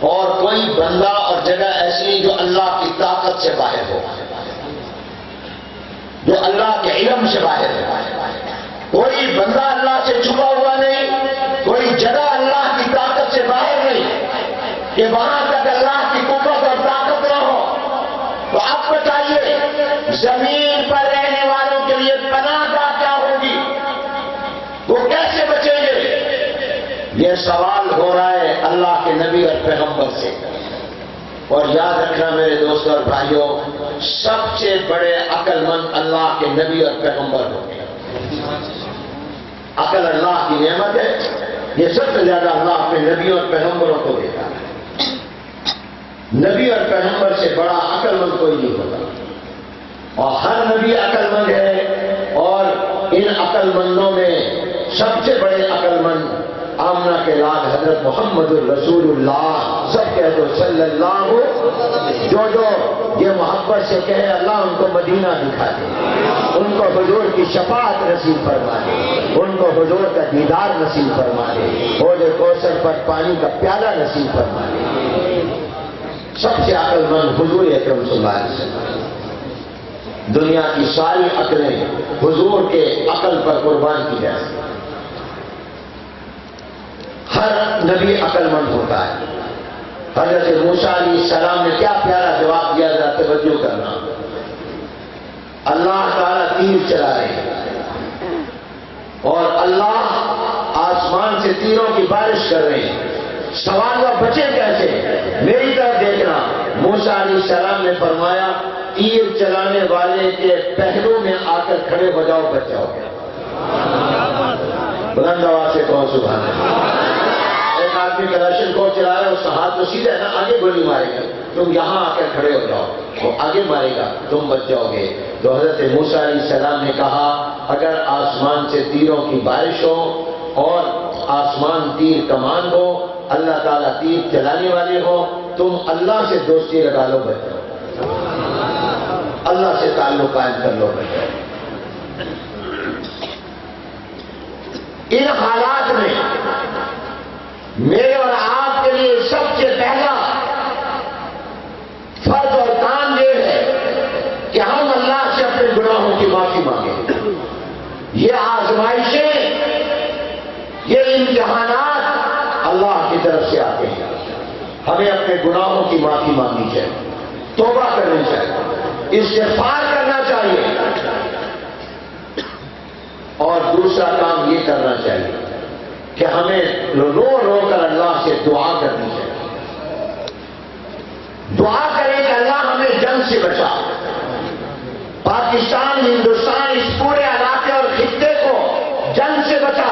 اور کوئی بندہ اور جگہ ایسی نہیں جو اللہ کی طاقت سے باہر ہو، جو اللہ کے علم سے باہر ہے۔ کوئی بندہ اللہ سے چھپا ہوا نہیں، کوئی جگہ اللہ کی طاقت سے باہر نہیں کہ وہاں تک اللہ کی قوت اور طاقت نہ ہو۔ تو اب بتائیے، زمین پر رہنے والوں کے لیے پناہ گاہ کیا ہوگی؟ وہ کیسے بچیں گے؟ یہ سوال ہو رہا ہے اللہ کے نبی اور پیغمبر سے۔ اور یاد رکھنا میرے دوستوں اور بھائیوں، سب سے بڑے عقل مند اللہ کے نبی اور پیغمبر ہوتے ہیں۔ عقل اللہ کی نعمت ہے، یہ سب سے زیادہ اللہ اپنے نبیوں اور پیغمبروں کو دیتا ہے۔ نبی اور پیغمبر سے بڑا عقل مند کوئی نہیں ہوتا، اور ہر نبی عقل مند ہے، اور ان عقل مندوں میں سب سے بڑے عقل مند آمنہ کے لال حضرت محمد الرسول اللہ، سب کہہ دو صلی اللہ، جو یہ محبت سے کہے اللہ ان کو مدینہ دکھا دے، ان کو حضور کی شفاعت نصیب فرما دے، ان کو حضور کا دیدار نصیب فرما دے، حوض کوثر پر پانی کا پیالہ نصیب فرما دے۔ سب سے عقل مند حضور اکرم صلی اللہ علیہ وسلم۔ دنیا کی ساری عقلیں حضور کے عقل پر قربان کی جائیں۔ ہر نبی عقل مند ہوتا ہے۔ حضرت موسیٰ علیہ السلام نے کیا پیارا جواب دیا، ذرا توجہ کرنا۔ اللہ تعالیٰ تیر چلا رہے ہیں اور اللہ آسمان سے تیروں کی بارش کر رہے ہیں، سوال وہ بچے کیسے؟ میری طرف دیکھنا، موسیٰ علیہ السلام نے فرمایا تیر چلانے والے کے پہلو میں آ کر کھڑے ہو جاؤ، بچ جاؤ گے۔ بلند آواز سے کہو سبحان اللہ۔ ایک آدمی کلاشن کو چلا رہا ہے، اس کا ہاتھ تو سیدھا ہے نا، آگے گولی مارے گا، تم یہاں آ کر کھڑے ہو جاؤ، وہ آگے مارے گا، تم بچ جاؤ گے۔ تو حضرت موسیٰ علیہ السلام نے کہا اگر آسمان سے تیروں کی بارش ہو اور آسمان تیر کمان ہو، اللہ تعالیٰ تیر چلانے والے ہو، تم اللہ سے دوستی لگا لو، بچ جاؤ، اللہ سے تعلق قائم کر لو، بچ جاؤ۔ ان حالات میں میرے اور آپ کے لیے سب سے پہلا فرض اور کام یہ ہے کہ ہم اللہ سے اپنے گناہوں کی معافی مانگیں. یہ آزمائشیں، یہ امتحانات اللہ کی طرف سے آتے ہیں. ہمیں اپنے گناہوں کی معافی مانگنی چاہیے، توبہ کرنی چاہیے، استغفار کرنا چاہیے. اور دوسرا کام یہ کرنا چاہیے کہ ہمیں رو رو کر اللہ سے دعا کرنی چاہیے. دعا کریں کہ اللہ ہمیں جنگ سے بچا. پاکستان، ہندوستان، اس پورے علاقے اور خطے کو جنگ سے بچا.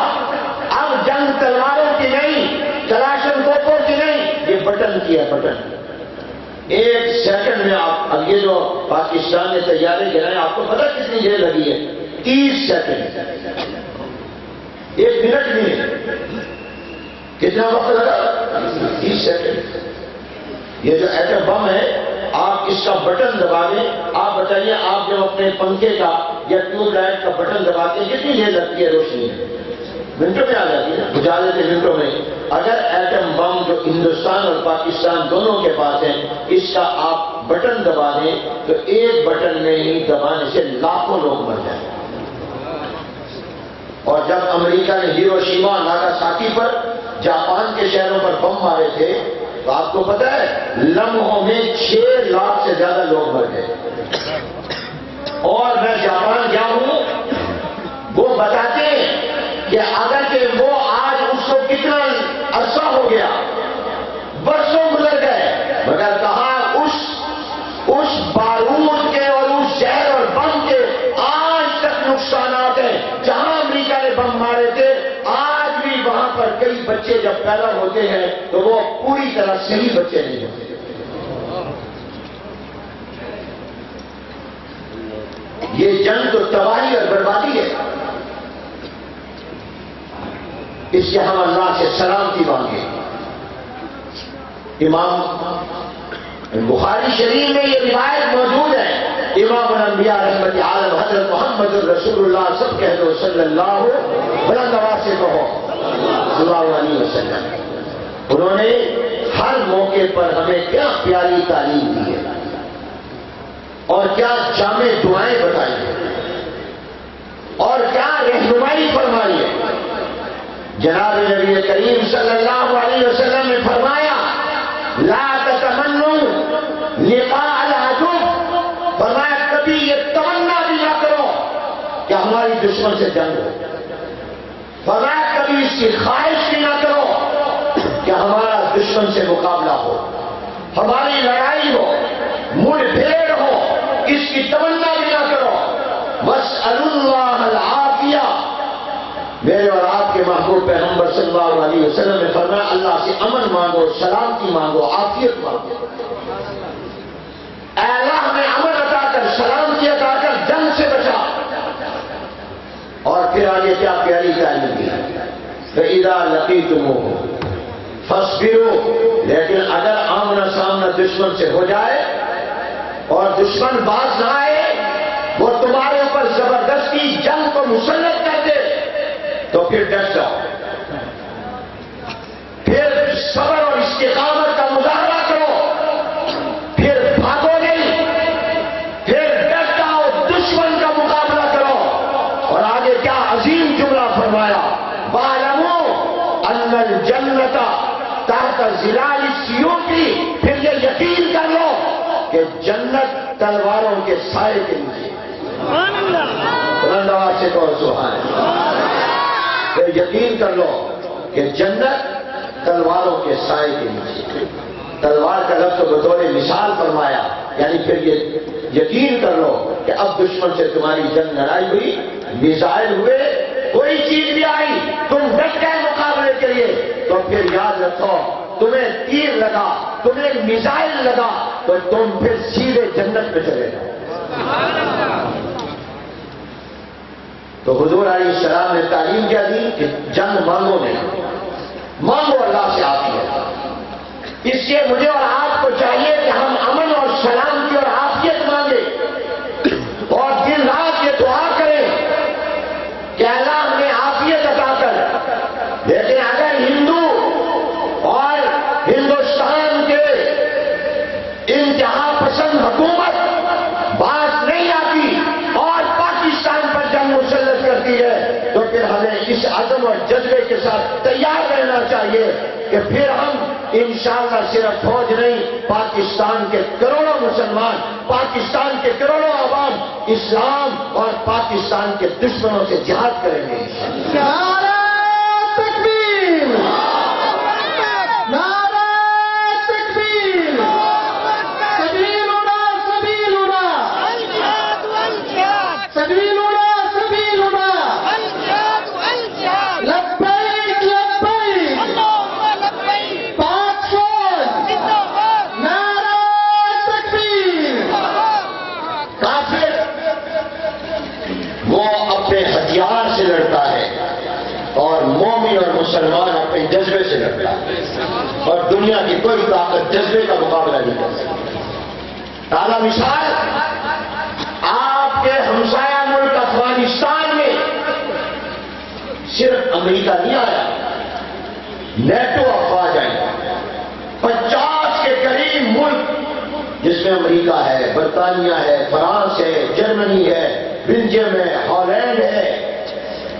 اب جنگ تلواروں کی نہیں، کلاشن کوپوں کی نہیں، یہ بٹن کی ہے، بٹن. ایک سیکنڈ میں آپ، اب یہ جو پاکستان نے تیارے گرائے، آپ کو پتہ کتنی دیر لگی ہے؟ 30 سیکنڈ. 1 منٹ میں کتنا وقت لگا؟ 30 سیکنڈ. یہ جو ایٹم بم ہے، آپ اس کا بٹن دبا دیں. آپ بتائیے، آپ جب اپنے پنکھے کا یا ٹیوب لائٹ کا بٹن دباتے ہیں کتنی دیر لگتی ہے روشنی؟ منٹوں میں آ جاتی ہے نا، بجھا دیتے منٹوں میں. اگر ایٹم بم جو ہندوستان اور پاکستان دونوں کے پاس ہے، اس کا آپ بٹن دبا دیں تو ایک بٹن میں ہی دبانے سے لاکھوں لوگ مر جائیں. اور جب امریکہ نے ہیروشیما، ناگاساکی پر، جاپان کے شہروں پر بم مارے تھے تو آپ کو پتہ ہے لمحوں میں 6 لاکھ سے زیادہ لوگ مر گئے. اور میں جاپان گیا ہوں، وہ بتاتے ہیں کہ اگر کہ وہ آج اس کو کتنا عرصہ ہو گیا، برسوں گزر گئے، مگر کہا اس بارود کے اور اس زہر اور بم کے آج تک نقصانات ہیں. جہاں امریکہ نے بم مارے تھے، آج بھی وہاں پر کئی بچے جب پیدا ہوتے ہیں تو وہ پوری طرح صحیح بچے نہیں ہوتے. یہ جنگ تو تباہی اور بربادی ہے. اس کے ہم اللہ سے سلامتی مانگیں. امام بخاری شریف میں یہ روایت موجود ہے. امام الانبیاء رحمت عالم حضرت محمد رسول اللہ، سب کہہ دو صلی اللہ بلند آواز سے کہو صلی اللہ علیہ وسلم. انہوں نے ہر موقع پر ہمیں کیا پیاری تعلیم دی ہے اور کیا جامع دعائیں بتائی ہیں اور کیا رہنمائی فرمائی ہے. جناب نبی کریم صلی اللہ علیہ وسلم نے فرمایا لا تتمنوا لقاء العدو. فرمایا کبھی یہ تمنا بھی نہ کرو کہ ہماری دشمن سے جنگ ہو. فرمایا کبھی اس کی خواہش بھی نہ کرو کہ ہمارا دشمن سے مقابلہ ہو، ہماری لڑائی ہو، مڑ پھیر ہو، اس کی تمنا بھی نہ کرو. واسألوا اللہ العافیہ. میرے اور آپ کے محبوب پیغمبر صلی اللہ علیہ وسلم نے فرمایا اللہ سے امن مانگو، سلامتی مانگو، عافیت مانگو. اے اللہ ہمیں امن عطا کر، سلامتی عطا کر، جنگ سے بچا. اور پھر آگے کیا پیاری تعلیم دی، فَإِذَا لَقِيتُمُوهُمْ فَاصْبِرُوا. لیکن اگر آمنا سامنا دشمن سے ہو جائے اور دشمن باز نہ آئے، وہ تمہارے اوپر زبردستی جنگ کو مسلط کر دے تو پھر ڈٹ جاؤ. پھر صبر اور استقامت کا مظاہرہ کرو. پھر بھاگو نہیں، پھر ڈٹ جاؤ، دشمن کا مقابلہ کرو. اور آگے کیا عظیم جملہ فرمایا، وَاعْلَمُوا أَنَّ الْجَنَّةَ تَحْتَ ظِلَالِ السِّيُوفِ. پھر یہ یقین کر لو کہ جنت تلواروں کے سائے کے نیچے. بلند آواز سے کہو سبحان اللہ. پھر یقین کر لو کہ جنت تلواروں کے سائے کے نیچے. تلوار کا لفظ بطور مثال فرمایا، یعنی پھر یہ یقین کر لو کہ اب دشمن سے تمہاری جنگ لڑائی ہوئی، میزائل ہوئے، کوئی چیز بھی آئی، تم ڈٹ گئے مقابلے کے لیے، تو پھر یاد رکھو تمہیں تیر لگا، تمہیں میزائل لگا تو تم پھر سیدھے جنت پہ چلے جاؤ. تو حضور علیہ السلام نے تعلیم کیا دی کہ جنگ مانگو نہیں، مانگو اللہ سے عافیت. اس لیے مجھے اور آپ کو چاہیے کہ ہم امن اور سلامتی اور عافیت مانگیں اور دن رات یہ دعا کریں ساتھ تیار رہنا چاہیے کہ پھر ہم انشاءاللہ صرف فوج نہیں، پاکستان کے کروڑوں مسلمان، پاکستان کے کروڑوں عوام اسلام اور پاکستان کے دشمنوں سے جہاد کریں گے۔ نعرہ تکبیر! نعرہ تکبیر! سبیلنا سبیلنا! سبیلنا سبیلنا! لبیک لبیک! پاک فوج! نعرہ تکبیر! کافر وہ اپنے ہتھیار سے لڑتا ہے اور مومن اور مسلمان اپنے جذبے سے لڑتا ہے، اور دنیا کی کوئی طاقت جذبے کا مقابلہ نہیں کر سکتی۔ اعلیٰ مثال آپ کے ہمسایہ ملک افغانستان میں صرف امریکہ نہیں آیا، نیٹو افواج آئی، 50 کے قریب ملک جس میں امریکہ ہے، برطانیہ ہے، فرانس ہے، جرمنی ہے، بلجیم ہے، ہالینڈ ہے،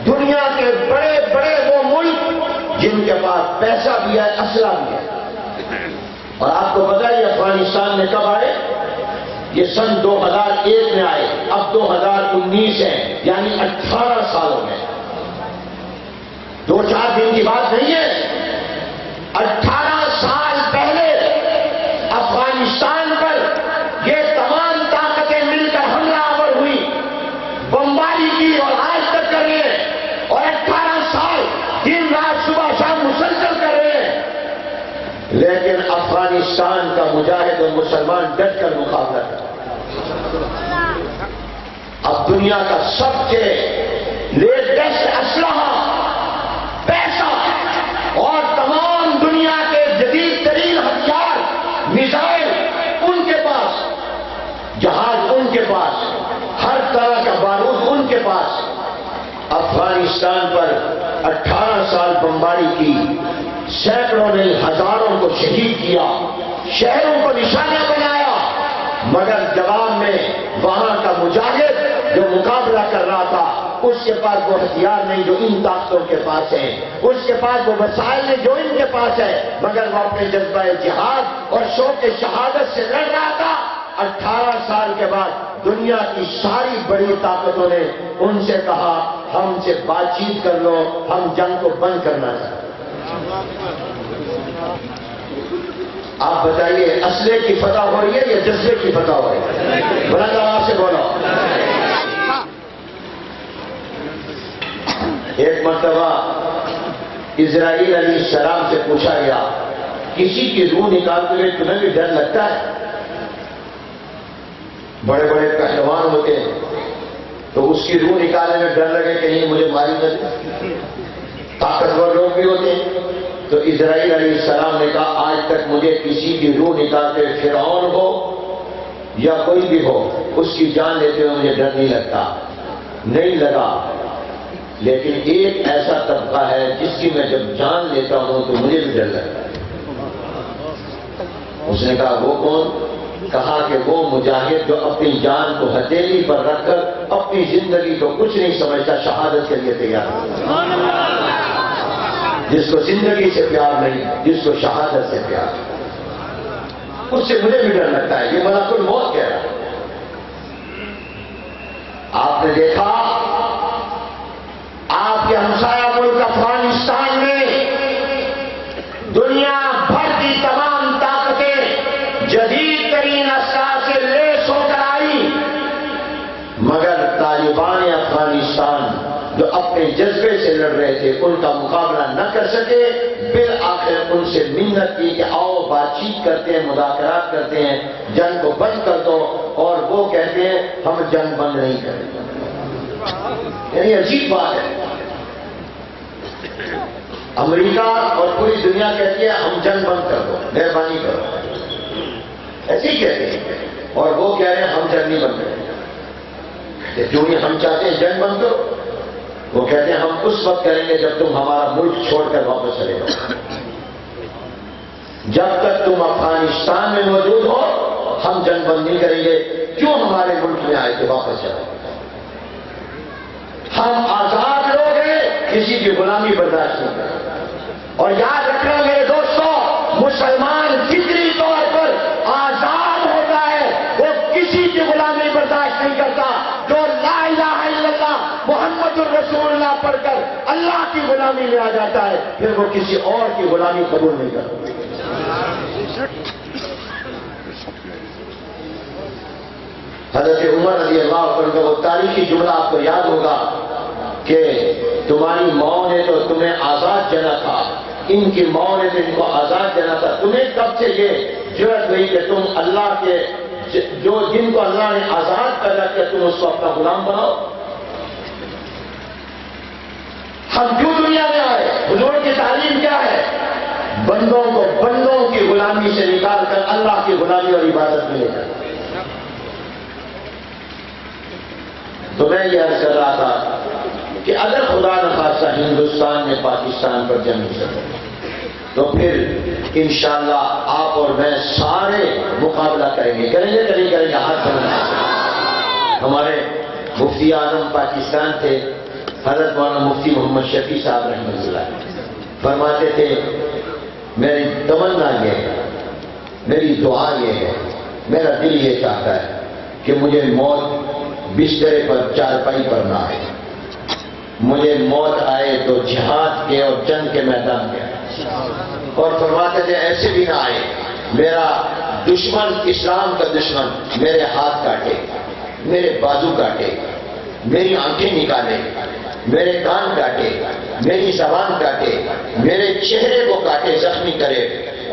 دنیا کے بڑے بڑے وہ ملک جن کے پاس پیسہ بھی ہے، اسلحہ بھی ہے۔ اور آپ کو پتہ ہے افغانستان میں کب آئے؟ یہ سن 2001 میں آئے، اب 2019 ہے، یعنی 18 سال ہو گئے۔ 2-4 دن کی بات نہیں ہے، 18 سال پہلے افغانستان پر یہ تمام طاقتیں مل کر حملہ آور ہوئی، بمباری کی اور آج تک کر رہے ہیں، اور 18 سال دن رات صبح شام مسلسل کر رہے ہیں، لیکن افغانستان کا مجاہد اور مسلمان ڈٹ کر مقابلہ کرتا۔ اب دنیا کا سب سے لیٹسٹ اسلحہ، پیسہ اور تمام دنیا کے جدید ترین ہتھیار، میزائل ان کے پاس، جہاز ان کے پاس، ہر طرح کا بارود ان کے پاس۔ افغانستان پر 18 سال بمباری کی، سینکڑوں نے ہزاروں کو شہید کیا، شہروں کو نشانہ بنایا، مگر جواب میں وہاں کا مجاہد جو مقابلہ کر رہا تھا، اس کے پاس وہ ہتھیار نہیں جو ان طاقتوں کے پاس ہیں، اس کے پاس وہ وسائل نہیں جو ان کے پاس ہے، مگر وہ اپنے جذبہ جہاد اور شوق شہادت سے لڑ رہا تھا۔ 18 سال کے بعد دنیا کی ساری بڑی طاقتوں نے ان سے کہا ہم سے بات چیت کر لو، ہم جنگ کو بند کرنا چاہتے ہیں۔ آپ بتائیے اسلحے کی فتح ہو رہی ہے یا جذبے کی فتح ہو رہی ہے؟ بلند آواز سے بولو۔ ایک مرتبہ اسرائیل علیہ السلام سے پوچھا گیا کسی کی روح نکالتے ہوئے تمہیں بھی ڈر لگتا ہے؟ بڑے بڑے پہلوان ہوتے ہیں تو اس کی روح نکالنے میں ڈر لگے کہ نہیں مجھے ماری نہ جائے، طاقتور لوگ بھی ہوتے ہیں۔ تو اسرائیل علیہ السلام نے کہا آج تک مجھے کسی کی روح نکالتے فرعون ہو یا کوئی بھی ہو اس کی جان لیتے ہوئے مجھے ڈر نہیں لگتا، نہیں لگا، لیکن ایک ایسا طبقہ ہے جس کی میں جب جان لیتا ہوں تو مجھے بھی ڈر لگتا ہے۔ اس نے کہا وہ کون؟ کہا کہ وہ مجاہد جو اپنی جان کو ہتھیلی پر رکھ کر اپنی زندگی کو کچھ نہیں سمجھتا، شہادت کے لیے تیار ہے، جس کو زندگی سے پیار نہیں، جس کو شہادت سے پیار، اس سے مجھے بھی ڈر لگتا ہے۔ یہ ملک الموت کہہ رہا ہے۔ آپ نے دیکھا آپ کے ہمسایہ ملک افغانستان میں دنیا بھر کی تمام طاقتیں جدید ترین اسلحہ سے لیس ہو کر آئی، مگر طالبان افغانستان جو اپنے جذبے سے لڑ رہے تھے ان کا مقابلہ نہ کر سکے، بالآخر ان سے منت کی کہ آؤ بات چیت کرتے ہیں، مذاکرات کرتے ہیں، جنگ کو بند کر دو، اور وہ کہتے ہیں ہم جنگ بند نہیں کریں گے۔ یعنی عجیب بات ہے، امریکہ اور پوری دنیا کہتی ہے ہم جنگ بند کر دو، مہربانی کرو، ایسے ہی کہتے ہیں، اور وہ کہہ رہے ہیں ہم جنگ نہیں بند کریں گے۔ کیوں نہیں ہم چاہتے ہیں جنگ بند کرو؟ وہ کہتے ہیں ہم اس وقت کریں گے جب تم ہمارا ملک چھوڑ کر واپس چلے جاؤ، جب تک تم افغانستان میں موجود ہو ہم جنگ بند نہیں کریں گے۔ کیوں ہمارے ملک میں آئے تھے؟ واپس چلے، ہم آزاد لوگ ہیں، کسی کی غلامی برداشت نہیں کرتا. اور یاد رکھنا میرے دوستوں، مسلمان فطری طور پر آزاد ہوتا ہے، وہ کسی کی غلامی برداشت نہیں کرتا. جو لا الہ الا اللہ محمد الرسول اللہ پڑھ کر اللہ کی غلامی میں آ جاتا ہے، پھر وہ کسی اور کی غلامی قبول نہیں کرتا. حضرت عمر رضی اللہ عنہ کا وہ تاریخی جملہ آپ کو یاد ہوگا کہ تمہاری ماں نے تو تمہیں آزاد جنا تھا، ان کی ماں نے تو ان کو آزاد جنا تھا، تمہیں کب سے یہ جرأت ہوئی کہ تم اللہ کے جن کو اللہ نے آزاد پیدا کیا تم اس کو اپنا غلام بناؤ؟ ہم کیوں دنیا میں آئے؟ حضور کی تعلیم کیا ہے؟ بندوں کو بندوں کی غلامی سے نکال کر اللہ کی غلامی اور عبادت میں لے جائے. تو میں یہ عرض کر رہا تھا کہ اگر خدا نخواستہ ہندوستان نے پاکستان پر جنگ چلے تو پھر انشاءاللہ آپ اور میں سارے مقابلہ کریں گے کہ نہیں کریں گے. ہاتھ بنا. ہمارے مفتی اعظم پاکستان تھے حضرت مولانا مفتی محمد شفیع صاحب رحمۃ اللہ، فرماتے تھے میری تمنا یہ ہے، میری دعا یہ ہے، میرا دل یہ چاہتا ہے کہ مجھے موت بسترے پر چارپائی پر نہ آئے، مجھے موت آئے تو جہاد کے اور جنگ کے میدان میں. اور فرماتے تھے ایسے بھی نہ آئے میرا دشمن، اسلام کا دشمن میرے ہاتھ کاٹے، میرے بازو کاٹے، میری آنکھیں نکالے، میرے کان کاٹے، میری زبان کاٹے، میرے چہرے کو کاٹے، زخمی کرے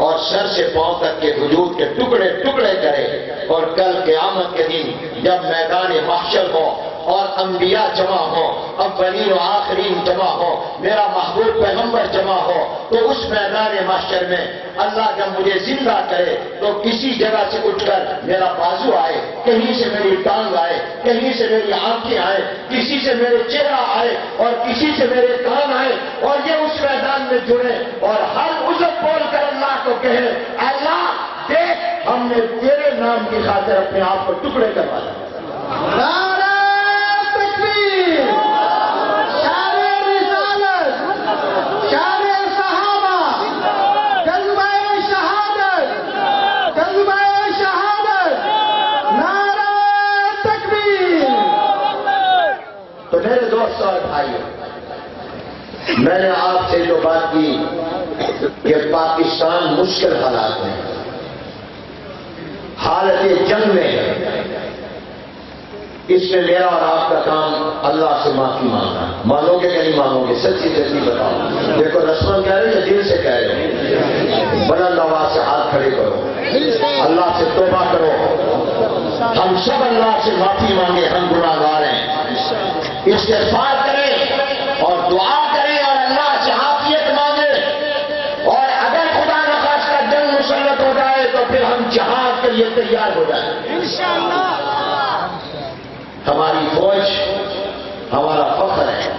اور سر سے پاؤں تک کے وجود کے ٹکڑے ٹکڑے کرے. اور کل قیامت کے دن جب میدان محشر ہو اور انبیاء جمع ہو، اولین و آخرین جمع ہو، میرا محبوب پیغمبر جمع ہو، تو اس میدان محشر میں اللہ جب مجھے زندہ کرے تو کسی جگہ سے اٹھ کر میرا بازو آئے، کہیں سے میری ٹانگ آئے، کہیں سے میری آنکھیں آئے، کسی سے میرے چہرہ آئے اور کسی سے میرے کان آئے، اور یہ اس میدان میں جڑے اور ہر عضو بول کر اللہ کو کہے اللہ دیکھ ہم نے تیرے نام کی خاطر اپنے آپ کو ٹکڑے کروا دیا. تو میرے دوست اور بھائیوں، میں نے آپ سے جو بات کی کہ پاکستان مشکل حالات میں، حالت جنگ میں، اس میں میرا اور آپ کا کام اللہ سے معافی مانگنا. مانو گے کہ نہیں مانو گے؟ سچی سچی بتاؤ. دیکھو رسمن کہہ رہے ہیں، دل سے کہہ رہے ہیں، بلند آواز سے ہاتھ کھڑے کرو، اللہ سے توبہ کرو. ہم سب اللہ سے معافی مانگے، ہم گناہ گار ہیں، استغفار کریں اور دعا کریں اور اللہ سے عافیت مانگے. اور اگر خدا نخواستہ جنگ مسلط ہو جائے تو پھر ہم جہاد کے لیے تیار ہو جائیں انشاءاللہ. ہماری فوج ہمارا فخر ہے.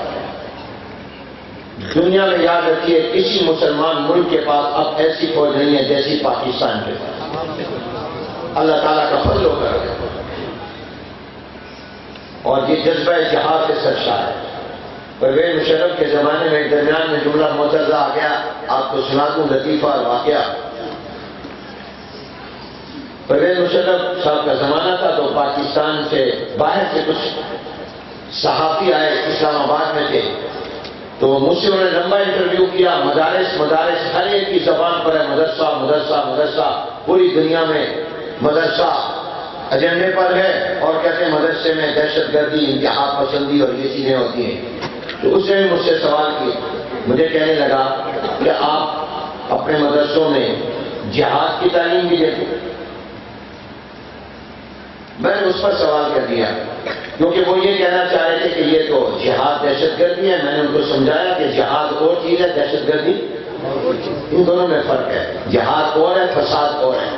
دنیا میں یاد رکھیے کسی مسلمان ملک کے پاس اب ایسی فوج نہیں ہے جیسی پاکستان کے پاس. اللہ تعالیٰ کا فضل و کرم ہے اور یہ جذبہ جہاد سے سچا ہے. پرویز مشرف کے زمانے میں درمیان میں جملہ معترضہ آ گیا، آپ کو سنا دوں لطیفہ اور واقعہ. پرویز مشرف صاحب کا زمانہ تھا تو پاکستان سے باہر سے کچھ صحافی آئے، اسلام آباد میں تھے، تو مجھ سے انہوں نے لمبا انٹرویو کیا. مدارس ہر ایک کی زبان پر ہے، مدرسہ مدرسہ مدرسہ، پوری دنیا میں مدرسہ ایجنڈے پر ہے اور کہتے ہیں مدرسے میں دہشت گردی، انتہا پسندی اور یہ چیزیں ہوتی ہیں. تو اس نے مجھ سے سوال کیا، مجھے کہنے لگا کہ آپ اپنے مدرسوں میں جہاد کی تعلیم بھی دیتے. میں نے اس پر سوال کر دیا کیونکہ وہ یہ کہنا چاہ رہے تھے کہ یہ تو جہاد دہشت گردی ہے. میں نے ان کو سمجھایا کہ جہاد اور چیز ہے، دہشت گردی ان دونوں میں فرق ہے. جہاد اور ہے، فساد اور ہے.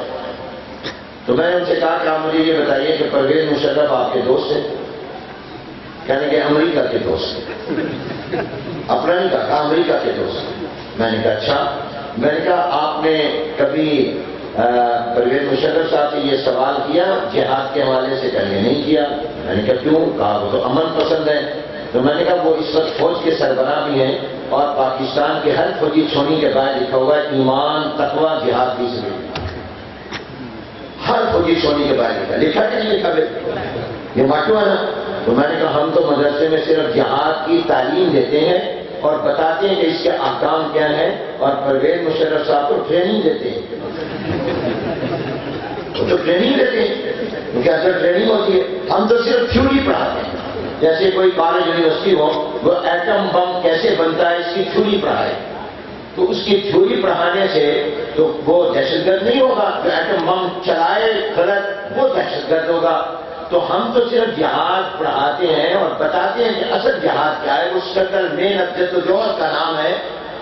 تو میں نے ان سے کہا کہ آپ مجھے یہ بتائیے کہ پرویز مشرف آپ کے دوست ہیں؟ کہنے کہ امریکہ کے دوست ہیں. اپنا نہیں کہا، امریکہ کے دوست ہیں. میں نے کہا اچھا. میں نے کہا آپ نے کبھی پرویز مشرف صاحب سے یہ سوال کیا جہاد کے حوالے سے؟ کہنے نہیں کیا. میں نے کہا کیوں؟ کہا وہ تو امن پسند ہے. تو میں نے کہا وہ اس وقت فوج کے سربراہ بھی ہیں اور پاکستان کے ہر فوجی چھوڑی کے باہر لکھا ہوا ہے ایمان تقوی جہاد فی سبیل اللہ. ہر فوجی چھوڑی کے باہر لکھا کہ نہیں لکھا بھائی؟ یہ ماٹو ہے نا. تو میں نے کہا ہم تو مدرسے میں صرف جہاد کی تعلیم دیتے ہیں اور بتاتے ہیں کہ اس کے احکام کیا ہیں اور پرویز مشرف صاحب کو ٹریننگ دیتے ہیں. وہ تو ٹریننگ دیتے ہیں کیونکہ اصل ٹریننگ ہوتی ہے. ہم تو صرف تھیوری پڑھاتے ہیں. جیسے کوئی کالج یونیورسٹی ہو وہ ایٹم بم کیسے بنتا ہے اس کی تھیوری پڑھائے تو اس کی تھیوری پڑھانے سے تو وہ دہشت گرد نہیں ہوگا. جو ایٹم بم چلائے غلط وہ دہشت گرد ہوگا. تو ہم تو صرف جہاد پڑھاتے ہیں اور بتاتے ہیں کہ اصل جہاد کیا ہے. اس شکل مین جدوجہد کا نام ہے.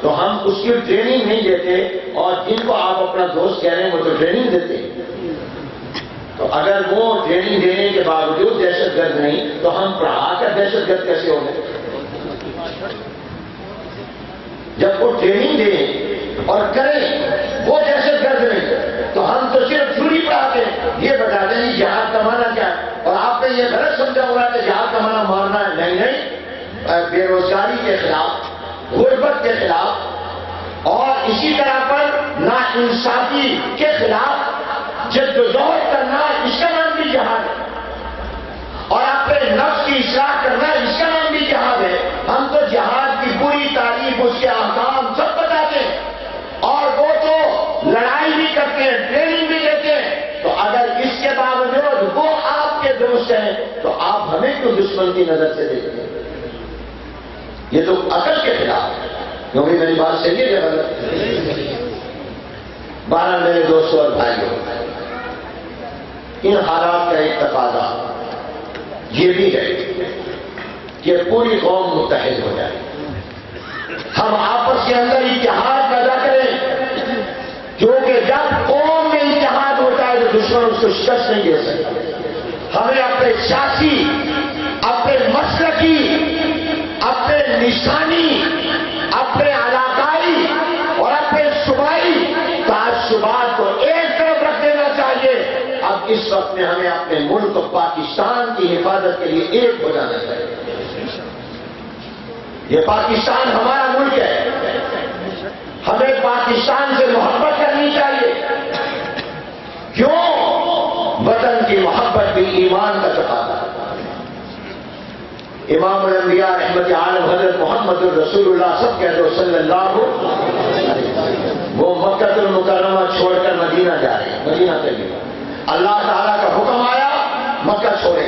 تو ہم اس کی ٹریننگ نہیں دیتے اور جن کو آپ اپنا دوست کہہ رہے ہیں وہ تو ٹریننگ دیتے ہیں. تو اگر وہ ٹریننگ دینے کے باوجود دہشت گرد نہیں تو ہم پڑھا کر دہشت گرد کیسے ہو گئے؟ جب وہ ٹریننگ دیں اور کریں وہ دہشت گرد نہیں تو ہم تو صرف تھیوری پڑھاتے ہیں. یہ بتاتے ہیں جہاد کا معنی کیا ہے. اور آپ نے یہ غلط سمجھا ہوا ہے کہ جہاد کا معنی مارنا ہے. نہیں نہیں، بے روزگاری کے خلاف، غربت کے خلاف اور اسی طرح پر ناانصافی کے خلاف جدوجہد کرنا اس کا نام بھی جہاد ہے. اور اپنے نفس کی اصلاح کرنا اس کا نام بھی جہاد ہے. ہم تو جہاد کی پوری تعریف اس کے احکام سب بتاتے ہیں اور وہ تو لڑائی بھی کرتے ہیں، ٹریننگ بھی دیتے ہیں. تو اگر اس کے باوجود وہ آپ کے دوست ہیں تو آپ ہمیں کیوں دشمن کی نظر سے دیکھتے ہیں؟ یہ تو عقل کے خلاف ہے. کیونکہ میری بات صحیح ہے یا غلط؟ بہرحال میرے دوستوں اور بھائیوں، ان حالات کا ایک تقاضا یہ بھی ہے کہ پوری قوم متحد ہو جائے. ہم آپس کے اندر اتحاد پیدا کریں کیونکہ جب قوم میں اتحاد ہوتا ہے تو دشمن اس کو شکست نہیں دے سکتا. ہمیں اپنے سیاسی، اپنے مسلکی، اپنے نشانی، اپنے علاقائی اور اپنے صوبائی تعصبات کو ایک طرف رکھ دینا چاہیے. اب اس وقت میں ہمیں اپنے ملک پاکستان کی حفاظت کے لیے ایک ہو جانا چاہیے. یہ پاکستان ہمارا ملک ہے. ہمیں پاکستان سے محبت کرنی چاہیے. کیوں؟ وطن کی محبت بھی ایمان کا تقاضا ہے. امام الانبیاء رحمت عالم حضرت محمد الرسول اللہ سب کہہ دو صلی اللہ علیہ وسلم، وہ مکہ المکرمہ چھوڑ کر مدینہ جا رہے ہیں. مدینہ طیبہ اللہ تعالیٰ کا حکم آیا مکہ چھوڑے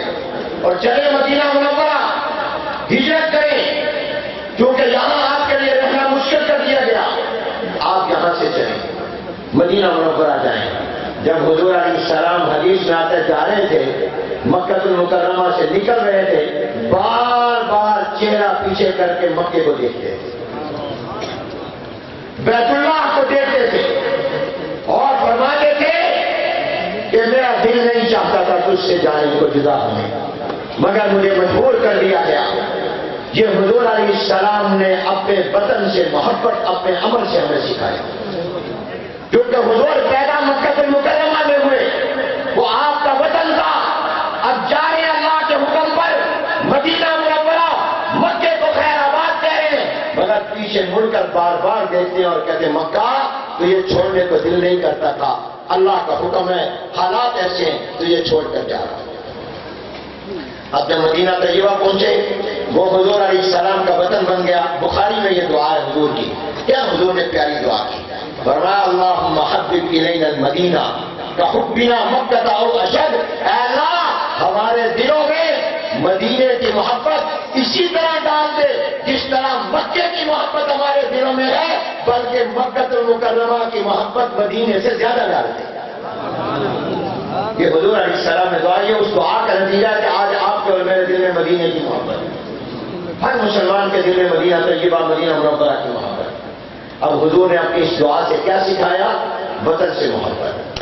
اور چلے مدینہ منورہ، ہجرت کریں کیونکہ یہاں آپ کے لیے رہنا مشکل کر دیا گیا. آپ یہاں سے چلیں مدینہ منورہ جائیں. جب حضور علیہ السلام حدیث میں آتے جا رہے تھے مکہ المکرمہ سے نکل رہے تھے بار بار چہرہ پیچھے کر کے مکے کو دیکھتے تھے، بیت اللہ کو دیکھتے تھے اور فرماتے تھے کہ میرا دل نہیں چاہتا تھا تجھ سے جانے کو، جدا ہونے، مگر مجھے مجبور کر دیا گیا. یہ حضور علیہ السلام نے اپنے وطن سے محبت اپنے عمل سے ہمیں سکھائی. کیونکہ حضور پیدا مکہ المکرمہ میں ہوئے، وہ آپ کا وطن تھا. اب جا رہے اللہ کے حکم پر مدینہ منورہ، مکے کو خیر آباد کہہ رہے ہیں، مگر پیچھے مڑ کر بار بار دیکھتے ہیں اور کہتے ہیں مکہ تو یہ چھوڑنے کو دل نہیں کرتا تھا. اللہ کا حکم ہے، حالات ایسے ہیں تو یہ چھوڑ کر جا رہا. اب جب مدینہ طیبہ پہنچے وہ حضور علیہ السلام کا وطن بن گیا. بخاری میں یہ دعا ہے حضور کی. کیا حضور نے پیاری دعا کی؟ فرمایا اللہم حبب الینا المدینہ کحبنا مکہ او اشد. اے اللہ ہمارے دلوں میں مدینے کی محبت اسی طرح ڈال دے جس طرح مکے کی محبت ہمارے دلوں میں ہے، بلکہ مکہ المکرمہ کی محبت مدینے سے زیادہ ڈال دے. یہ حضور علیہ السلام نے دعا، یہ اس دعا کا نتیجہ ہے کہ آج آپ کے اور میرے دل میں مدینے کی محبت ہے. ہر مسلمان کے دل میں مدینہ طیبہ مدینہ منورہ کی محبت. اب حضور نے اپنی اس دعا سے کیا سکھایا؟ وطن سے محبت.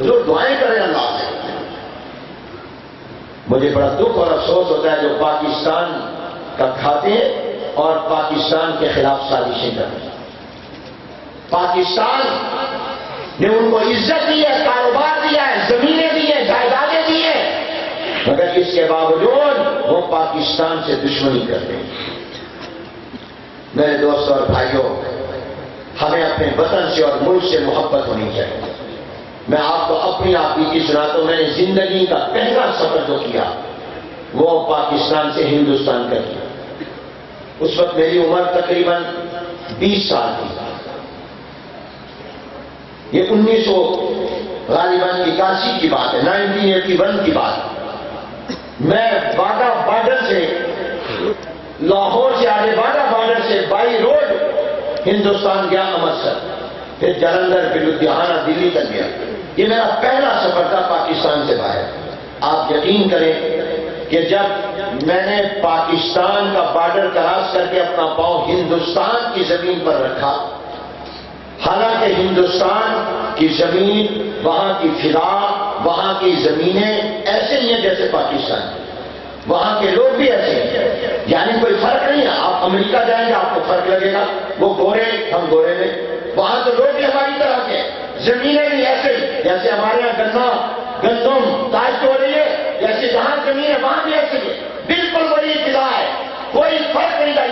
حضور دعائیں کریں اللہ سے. مجھے بڑا دکھ اور افسوس ہوتا ہے جو پاکستان کا کھاتے ہیں اور پاکستان کے خلاف سازشیں کرتے ہیں. پاکستان نے ان کو عزت دی ہے، کاروبار دیا ہے، زمینیں دی ہیں، جائیدادیں دی ہیں، مگر اس کے باوجود وہ پاکستان سے دشمنی کرتے ہیں۔ میرے دوستوں اور بھائیوں، ہمیں اپنے وطن سے اور ملک سے محبت ہونی چاہیے۔ میں آپ کو اپنی آپ کی سناتا ہوں، میں نے زندگی کا پہلا سفر جو کیا وہ پاکستان سے ہندوستان کا کیا۔ اس وقت میری عمر تقریباً 20 سال تھی۔ یہ 1900 غالباً 81 کی بات ہے، 1981 کی بات۔ میں باغا بارڈر سے، لاہور سے آگے باغا بارڈر سے بائی روڈ ہندوستان گیا، امرتسر، پھر جلندھر، پھر لدھیانہ، دلی تک گیا۔ یہ میرا پہلا سفر تھا پاکستان سے باہر۔ آپ یقین کریں کہ جب میں نے پاکستان کا بارڈر کراس کر کے اپنا پاؤں ہندوستان کی زمین پر رکھا، حالانکہ ہندوستان کی زمین، وہاں کی فضا، وہاں کی زمینیں ایسے ہی ہیں جیسے پاکستان، وہاں کے لوگ بھی ایسے ہیں، یعنی کوئی فرق نہیں ہے۔ آپ امریکہ جائیں گے آپ کو فرق لگے گا، وہ گورے ہم گورے میں، وہاں تو لوگ بھی ہماری طرح کے، زمینیں بھی ایسے ہی جیسے ہمارے یہاں گنا گندم کاشت ہو رہی ہے، جیسے جہاں زمین ہے وہاں بھی ایسے ہی ہے، بالکل وہی فضا ہے، کوئی فرق نہیں تھا۔